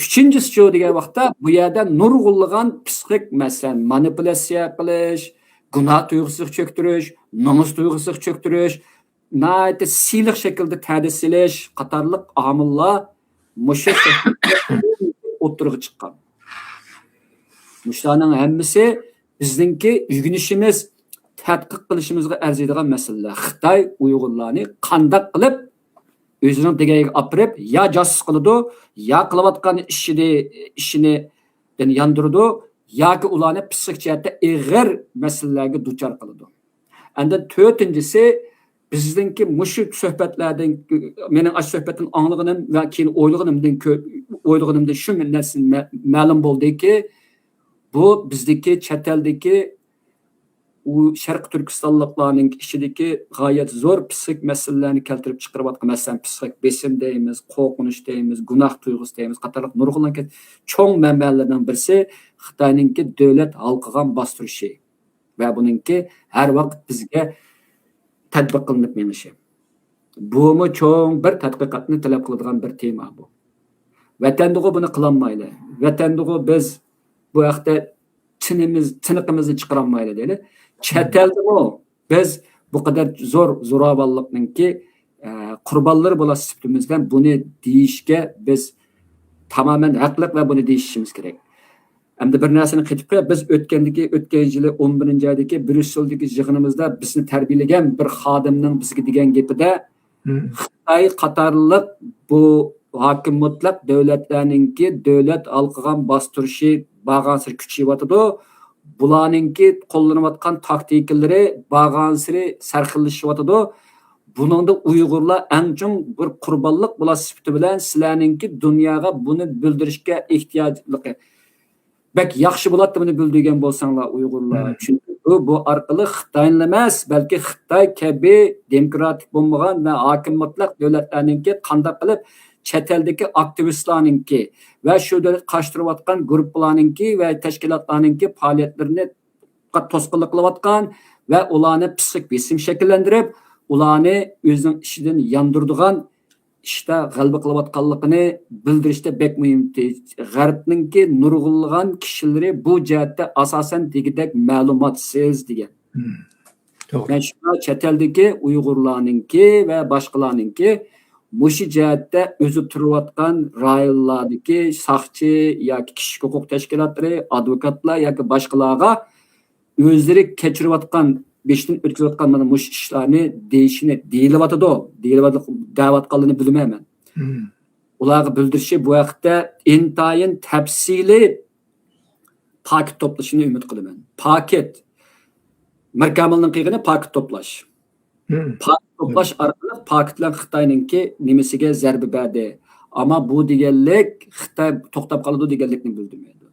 Uchinchisi shu degan vaqtda bu yerda nurg'unlagan psixik masalan manipulyatsiya qilish, gunoh tuyg'usiga cho'ktirish, nomus tuyg'usiga cho'ktirish, nayt siyliq shaklda ta'dissilish qatorliq omillar musha o'tirg'i chiqqan. Mushlarning hammasi bizningki o'rganishimiz, tadqiq qilishimizga arziydigan masalalar. Xitoy Uyg'urlarni qanday qilib o'zining degayiga olib ya josus qiladi, ya qilayotgan ishini yondiradi, yoki ularni psixik jihatda ig'ir masalalarga duchor qiladi. Endi to'rtinchisi bizningki mushu suhbatlardan mening ash suhbatdan anglaganim va keyin o'ylaganimdan shu narsa ma'lum bo'ldiki, bu bizdagi chet eldagi u Sharq Turkistonliklarning ichidagi g'oyat zo'r psixik masalalarni keltirib chiqarayotgan, masalan, psixik besim deymiz, qo'rqinish deymiz, gunoh tuyg'usi deymiz, qatorliq nurg'unlagan cho'ng manbalarning birisi Xitoyninki davlat halqigan bostirishi va buningki har vaqt bizga tatbiq qilinib menishi. Bumu cho'ng bir tadqiqotni talab qiladigan bir tema bu. Vatanda buni qilolmaydi. Vatanda biz bu haqda tiniqimizni chiqarolmaydi deydi. Chet eldimi biz bu qadar zo'r zo'ravonlikninki qurbonlari bo'lasiz sifatimizdan buni deyishga biz tamoman haqliq va buni deyishimiz kerak. Endi bir narsani qaytib qo'yib, biz o'tgan yili 11-oydagi Bryusseldagi yig'inimizda bizni tarbiyalagan bir xodimning bizga degan gapida Xitoy qatorliq bu hokim mutlaq davlatlarninki davlat alqigan bostirishi bag'ansir kuchayotidi. Bularninki qo'llanayotgan taktikalari bag'ansiri sarxillashyotidi. Buningda Uyg'urlar eng chong bir qurbonlik bo'lasi sifati bilan sizlarninki dunyoga buni bildirishga ehtiyojligi. Bak yaxshi bo'ladi buni bildirgan bo'lsanglar Uyg'urlar. Chunki bu orqali Xitoyni emas, balki Xitoy kabi demokratik bo'lmagan va hokim mutlaq davlatlarninki qanday qilib chet eldagi aktivistlarninki va shu davlat qashtirayotgan guruhlarninki va tashkilotlarninki faoliyatlarini to'sqinlik qilayotgan va ularni psixik besim shakllantirib, ularni o'zining ishidan yondiradigan ishda g'alaba qilayotganligini bildirishda bek muhim. G'arbninki nurg'unlagan kishilari bu jihatda asosan degidek ma'lumotsiz degan. Men shu chet eldagi Uyg'urlarninki va boshqalarninki mushi jihatda o'zi turayotgan rayonlardagi saqchi yoki kishilik huquq tashkilotlari, advokatlar yoki boshqalarga o'zlari kechirayotgan beshdan o'tkazayotgan mana mush ishlarni deyishini deyilib bilmayman. Ularga bildirishi bu vaqtda intayin tafsili paket to'plashini umid qilaman. Paket Markamilning qilgani paket to'plash. Paket to'plash orqali paketlar Xitoyninki nimasiga zarba berdi. Ammo bu deganlik Xitoy to'xtab qoladi deganlikni bildirmaydi.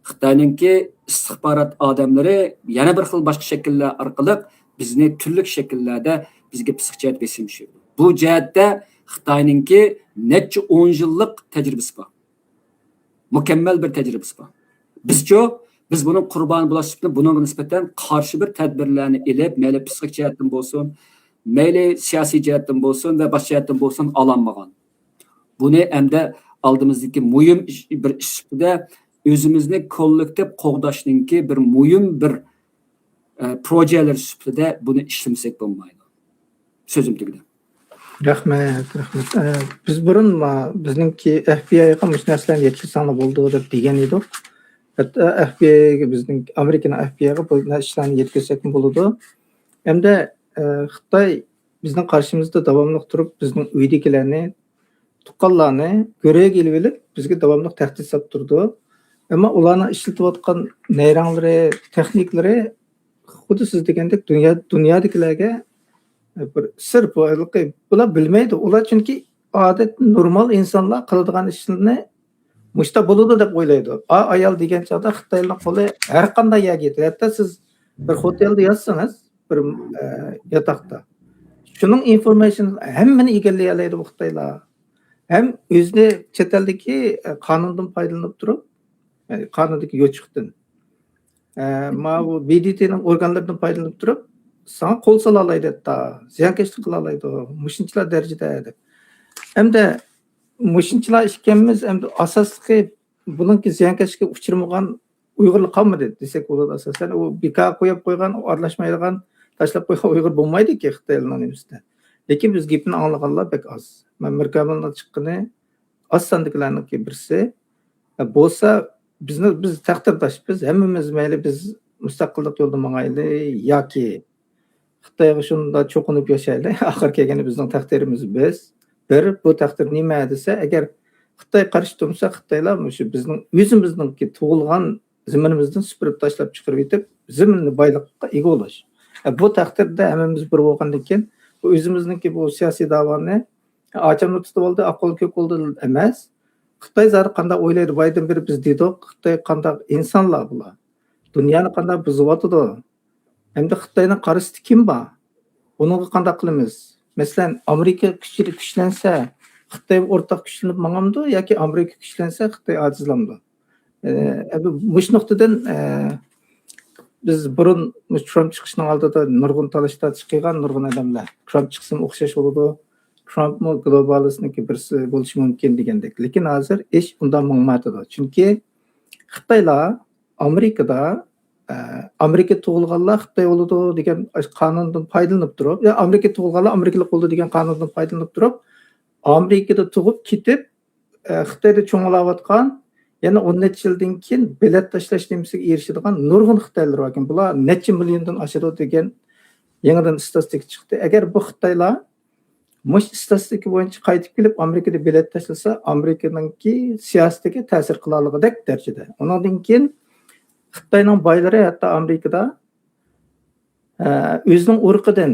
Xitoyninki istixborot odamlari yana bir xil boshqa shakllar orqali bizni turli shakllarda bizga psixik besim tushirdi. Bu jihatda Xitoyninki necha 10 yillik tajribasi bor. Mukammal bir tajribasi bor. Biz bunun qurboni bo'lishibdi, bunga nisbatan qarshi bir tadbirlarni elib, mayli psixik jihatdan bo'lsin, mayli siyosiy jihatdan bo'lsin va boshqa jihatdan bo'lsin olanmagan. Buni hamda oldimizdagi muhim bir ishda o'zimizni kollektiv qo'g'dashninki bir muhim bir projeler sifatida buni ishlamasak bo'lmaydi. So'zim tugadi. Rahmat. Biz burun bizningki FBI'ga mush narsalarni yetkazsanglar bo'ldi deb degan edik. Hatta FBI'ga bizning Amerikaning FBI'ga bu ishlarni yetkazsak bo'ladi. Hamda Xitoy bizning qarshimizda davomli turib bizning uydagilarni, tuqqanlarni ko'rib kelib olib, bizga davomli tahdid solib turdi. Ammo ularning ishlatayotgan nayranglari, texnikalari xuddi siz degandek dunyodikilarga bir sir boyliqi bular bilmaydi. Ular chunki odat normal insonlar qiladigan ishlarni mushta bo'ladi deb o'ylaydi. Ayol degan chog'da Xitoylik qo'li har qanday yerga yetadi. Hatto siz bir hotelda yotsangiz, bir yotoqda. Shuning information hammani egallay oladi bu Xitoylar. Ham o'zini chet eldagi qonundan foydalanib turib, qonundagi yo'chiqdan bu BDTning organlaridan foydalanib turib, sana qo'l sola oladi hatta, ziyonkashlik qila oladi. Mushunchalar darajada deb. Hamda mushunchalar ishkanmiz, hamda asosli buningki ziyonkashlikka uchirmagan Uyg'urlar qolmadi desak bo'ladi asosan. U beka qo'yib qo'ygan, aralashmaydigan, tashlab qo'ygan Uyg'ur bo'lmaydi-ki Xitoylarning nimsida. Lekin biz gapni anglaganlar bek oz. Men Mirkamilning chiqqani oz sandiqlarningki birisi bo'lsa biz taqdirdoshmiz, hammamiz mayli biz mustaqillik yo'lida mangayli yoki Xitoyga shunda cho'qinib yashaylik. Oxir kelgani bizning taqdirimiz biz. Bu taqdir nima desa, agar Xitoy qarshi tursa, Xitoylar shu bizning o'zimizningki tug'ilgan ziminimizdan supurib tashlab chiqarib yetib, ziminni boylikqa ega bo'lish. Bu taqdirda hammamiz bir bo'lgandan keyin bu o'zimizningki bu siyosiy da'voni ochimni tutib oldi, aql ko'p bo'ldi emas. Xitoy zar qanday o'ylaydi, boydan beri biz dedik, Xitoy qanday insonlar bular. Dunyoni qanday buzyotdi. Endi Xitoyning qarshisi kim bor? Bunga qanday qilamiz? Masalan, Amerika kuchlansa, Xitoy o'rtaq kuchlanib mangamdi yoki Amerika kuchlansa, Xitoy ajizlamdi. Mush nuqtadan biz burun Trump chiqishining oldida nurg'un talashlar chiqqan nurg'un odamlar. Trump chiqsin o'xshash bo'ladi. Trumpmi globalistniki birisi bo'lishi mumkin degandek. Lekin hozir ish undan mangmadi. Chunki Xitoylar Amerikada Amerika tug'ilganlar Xitoy bo'ladi degan qonundan foydalanib turib, Amerika tug'ilganlar Amerikalik bo'ladi degan qonundan foydalanib turib, Amerikada tug'ib ketib, Xitoyda cho'ng'ilayotgan, yana 10 necha yildan keyin bilet tashlash nimasiga erishadigan nurg'un Xitoylar bor ekan. Bular necha milliondan oshadi degan yangidan statistika chiqdi. Agar bu Xitoylar mush statistika bo'yicha qaytib kelib Amerikada bilet tashlasa, Amerikaningki siyosatiga ta'sir qila oladigan darajada. Undan keyin Xitoyning boylari hatto Amerikada o'zining urqidan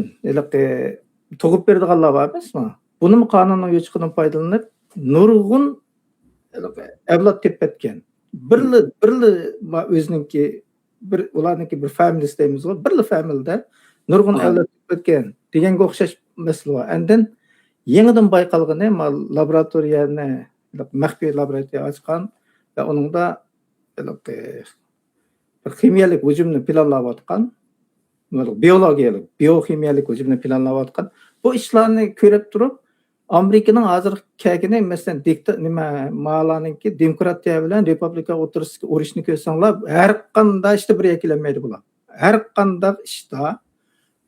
tug'ib beradiganlar bor emasmi? Buni qonunning yo'chiqidan foydalanib, nurg'un avlod tepatgan. Birli o'zininki ularniki bir familiyasi deymiz, birli familiyada nurg'un avlod tepatgan deganga o'xshash masala bor. Andan yangidan bayqalgani laboratoriyani, maxfiy laboratoriya ochgan va uningda bir kimyalik hujumni planlayotgan, biologiyalik, bioximiyalik hujumni planlayotgan. Bu ishlarni ko'rib turib, Amerikaning hozir kelgani, masalan, malaninki demokratiya bilan republika o'tirishga urishni ko'rsanglar, har qanday ishda bir yakilanmaydi bular. Har qanday ishda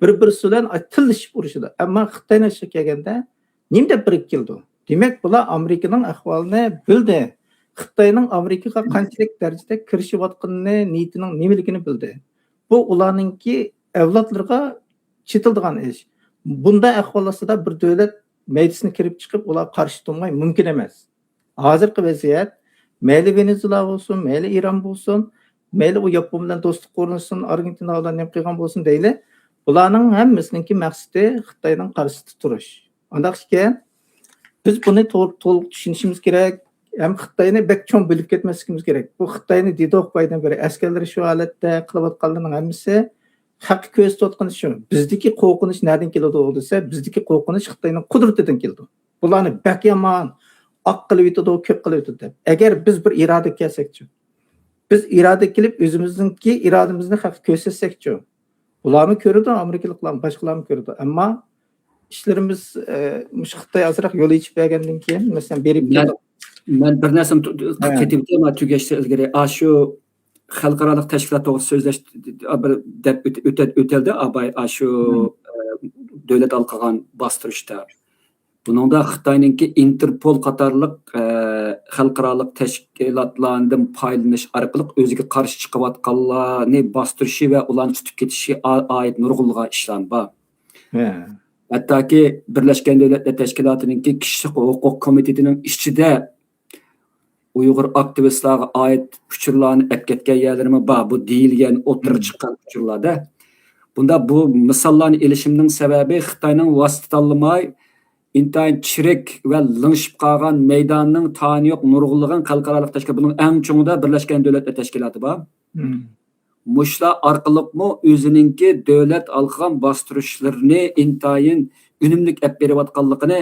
bir-birisi bilan tillashib urishadi. Ammo Xitoyning ishga kelganda nimda birikib keldi? Demak, bular Amerikaning ahvolini bildi. Xitoyning Amerikaga qanchalik darajada kirishayotganini, niyatining nimaligini bildi. Bu ularningki avlodlarga chetildigan ish. Bunda ahvollasida bir davlat meclisine kirip çıkıp ular qarshi turmay mümkün emas. Hozirgi vaziyat mayli Venezuela bo'lsin, mayli Iran bo'lsin, mayli u Yapon bilan do'stlik o'rnatsin, Argentina bilan nima qilgan bo'lsin deyli. Bularning hammasiningki maqsadi Xitoyning qarshisida turish. Undaq ekan, biz buni to'liq tushunishimiz kerak. Hem Xitoyni bek cho'ng bilib ketmasligimiz kerak. Bu Xitoyni Didoq baydan beri askarlari shu holatda qilayotganlarning hammasi haq ko'z tutgan shu. Bizdagi qo'rqinish nereden keladi desa, bizdagi qo'rqinish Xitoyning qudratidan keldi. Bularni bak yomon oq qilib yutadi, ko'p qilib yutadi. Agar biz bir iroda kelsak-chi, biz iroda kelib o'zimizningki irodamizni haq ko'rsatsak-chi, bularni ko'radi, Amerikaliklar, boshqalarni ko'radi. Ammo ishlarimiz mush Xitoy azroq yo'l yechib bergandan keyin, masalan, berib men bir narsani ketibdi, tugashdan ilgari shu xalqaro tashkilot to'g'risida so'zlash deb o'tildi, abay shu davlat alqagan bostirishda. Buningda Xitoyninki Interpol qatorliq xalqaro tashkilotlardan foydalanish orqali o'ziga qarshi chiqayotganlarni bostirishi va ularni tutib ketishi oid nurg'unlagan ishlar bor. Hattoki Birlashgan Davlatlar Tashkilotininki kishilik huquq komitetining ichida Uyg'ur aktivistlarga oid uchurlarni olib ketgan yerlarimi bor. Bu deyilgan o'tirib chiqqan uchurlarda. Bunda bu misollarni elishimning sababi Xitoyning vosita tanlamay intayin chirik va lingshib qolgan maydonning tani yo'q nurg'unlagan xalqaro tashkilot. Buning eng cho'ngida Birlashgan Davlatlar Tashkiloti bor. Mushlar orqaliqmi o'zininki davlat alqan bostirishlarni intayin unumli olib berayotganligini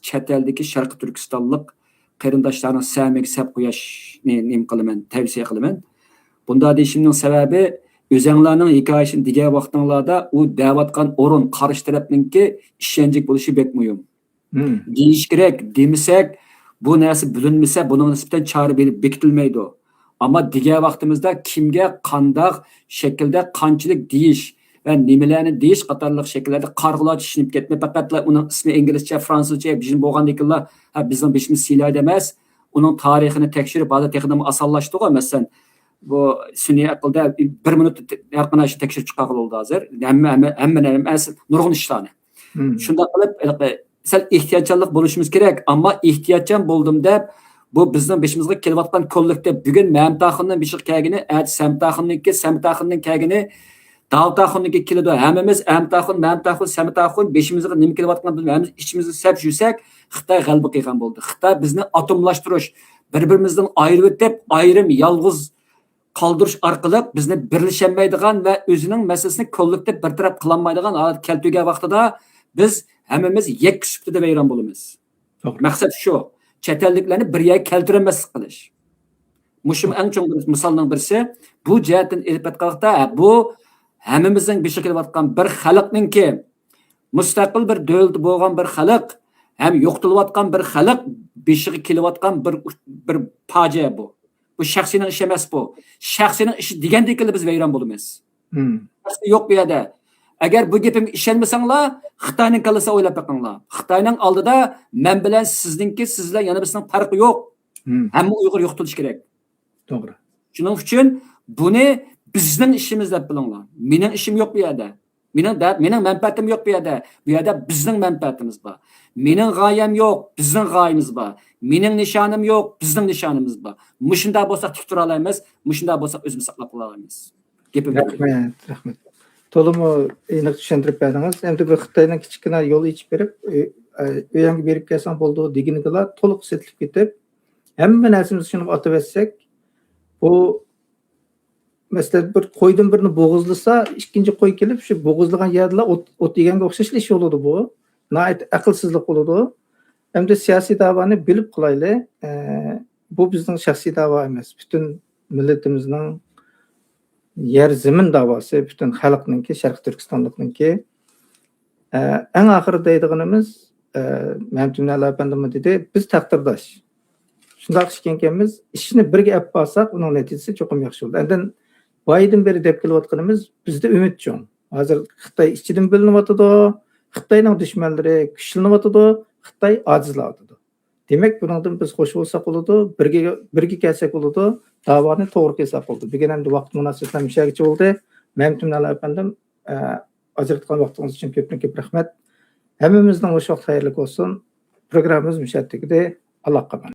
chet eldagi Sharq Turkistonlik qarindoshlarning samiga sab qo'yishni nim qilaman, tavsiya qilaman. Bunda deyishimning sababi o'zinglarning hikoyasini degan vaqtinglarda u da'vatgan o'rin qarshi tarafninki ishonchli bo'lishi bek muhim. Deyish kerak, demasak bu narsa bilinmasa buning nisbatan chora bekitilmaydi. Ammo degan vaqtimizda kimga qanday shaklda qanchalik deyish va nimalarni deyish qatorliq shakllarda qarg'ular tushunib ketmay, faqat uning ismi inglizcha, fransuzcha bijin bo'lgandikilar bizning beshimiz silaydi emas, uning tarixini tekshirib, hozir texnik osonlashdi-ku, masalan, bu sun'iy aqlda 1 minut yaqin shu tekshirib chiqarib oldi hozir. Hamma nurg'un ishlarni. Shunda qilib, sal ehtiyotchanlik bo'lishimiz kerak, ammo ehtiyotchan bo'ldim deb bu bizning beshimizga kelayotgan kollektiv bugun Mamtaxonning beshiq kelgini, Samtaxonniki, Samtaxonning kelgini, Davtaxonniki keladi. Hammamiz Mamtaxon, Samtaxon beshimizga nima kelayotgan bilmaymiz. İçimizga sap yursak, Xitoy g'alaba qilgan bo'ldi. Xitoy bizni atomlashtirish, bir-birimizdan ayirib o'tib, ayrim yolg'iz qaldırış orqali bizni birlashamaydigan va o'zining masalasini kollektiv bir taraf qilolmaydigan holat keltirgan vaqtida biz hammamiz yakka suhbatda vayron bo'lamiz. To'g'ri. Maqsad shu. Chet elliklarni bir yerga keltirmaslik qilish. Mushum eng chong misolning birisi bu jihatdan elib aytganda bu hammamizning beshi kelayotgan bir xalqninki mustaqil bir davlat bo'lgan bir xalq ham yo'qotilayotgan bir xalq beshiga kelayotgan bir fojia bu. Bu shaxsiyning ishi emas bu. Shaxsiyning ishi degandek biz vayron bo'lamiz. Yo'q bu yerda. Agar bu gapimga ishonmasanglar, Xitoyning kallasi o'ylab boqinglar. Xitoyning oldida men bilan sizningki, sizlar yana bizning farqi yo'q. Hamma Uyg'ur yo'qotilishi kerak. To'g'ri. Shuning uchun buni bizning ishimiz deb bilinglar. Mening ishim yo'q bu yerda. Mening manfaatim yo'q bu yerda. Bu yerda bizning manfaatimiz bor. Mening g'oyam yo'q, bizning g'oyamiz bor. Mening nishonim yo'q, bizning nishonimiz bor. Mushunda bo'lsak tik tura olamiz, mushunda bo'lsak o'zimiz saqlab qola olamiz. Gapim Rahmat. To'liq aniq tushuntirib berdingiz. Endi bir Xitoyning kichkina yo'l ichib berib, uyanga berib kelsam bo'ldi deganiga to'liq setilib ketib, hamma narsamizni tushunib otib etsak, bu masalan bir qo'ydan birini bo'g'izlasa, ikkinchi qo'y kelib shu bo'g'izlagan yerda o't yeganga o'xshash ish bo'ladi bu. Nihoyat aqlsizlik bo'ladi. Endi siyosiy da'voni bilib qilayli. Bu bizning shaxsiy da'vo emas. Butun millatimizning yer zamin da'vosi, butun xalqninki, Sharq Turkistonlikninki. Eng oxirida deydiganimiz, Mamtunali apandam dedi, biz taqdirdosh. Shundoq ekanmiz, ishni birga olib borsak, uning natijasi cho'qim yaxshi bo'ladi. Endi boydan beri deb kelayotganimiz bizda umid cho'ng. Hozir Xitoy ichidan bilinyotdi, Xitoyning dushmanlari kuchlanayotdi, Xitoy ojizlayotdi. Demak, bundan biz xush bo'lsak bo'ladi, birga kelsak bo'ladi, da'voni to'g'ri qilsak bo'ladi. Bugun ham vaqt munosabatlar mushagicha bo'ldi. Mamtunali apandam ajratgan vaqtingiz uchun ko'p rahmat. Hammamizning o'sha vaqt xayrli bo'lsin. Programmamiz mushatligida Allohga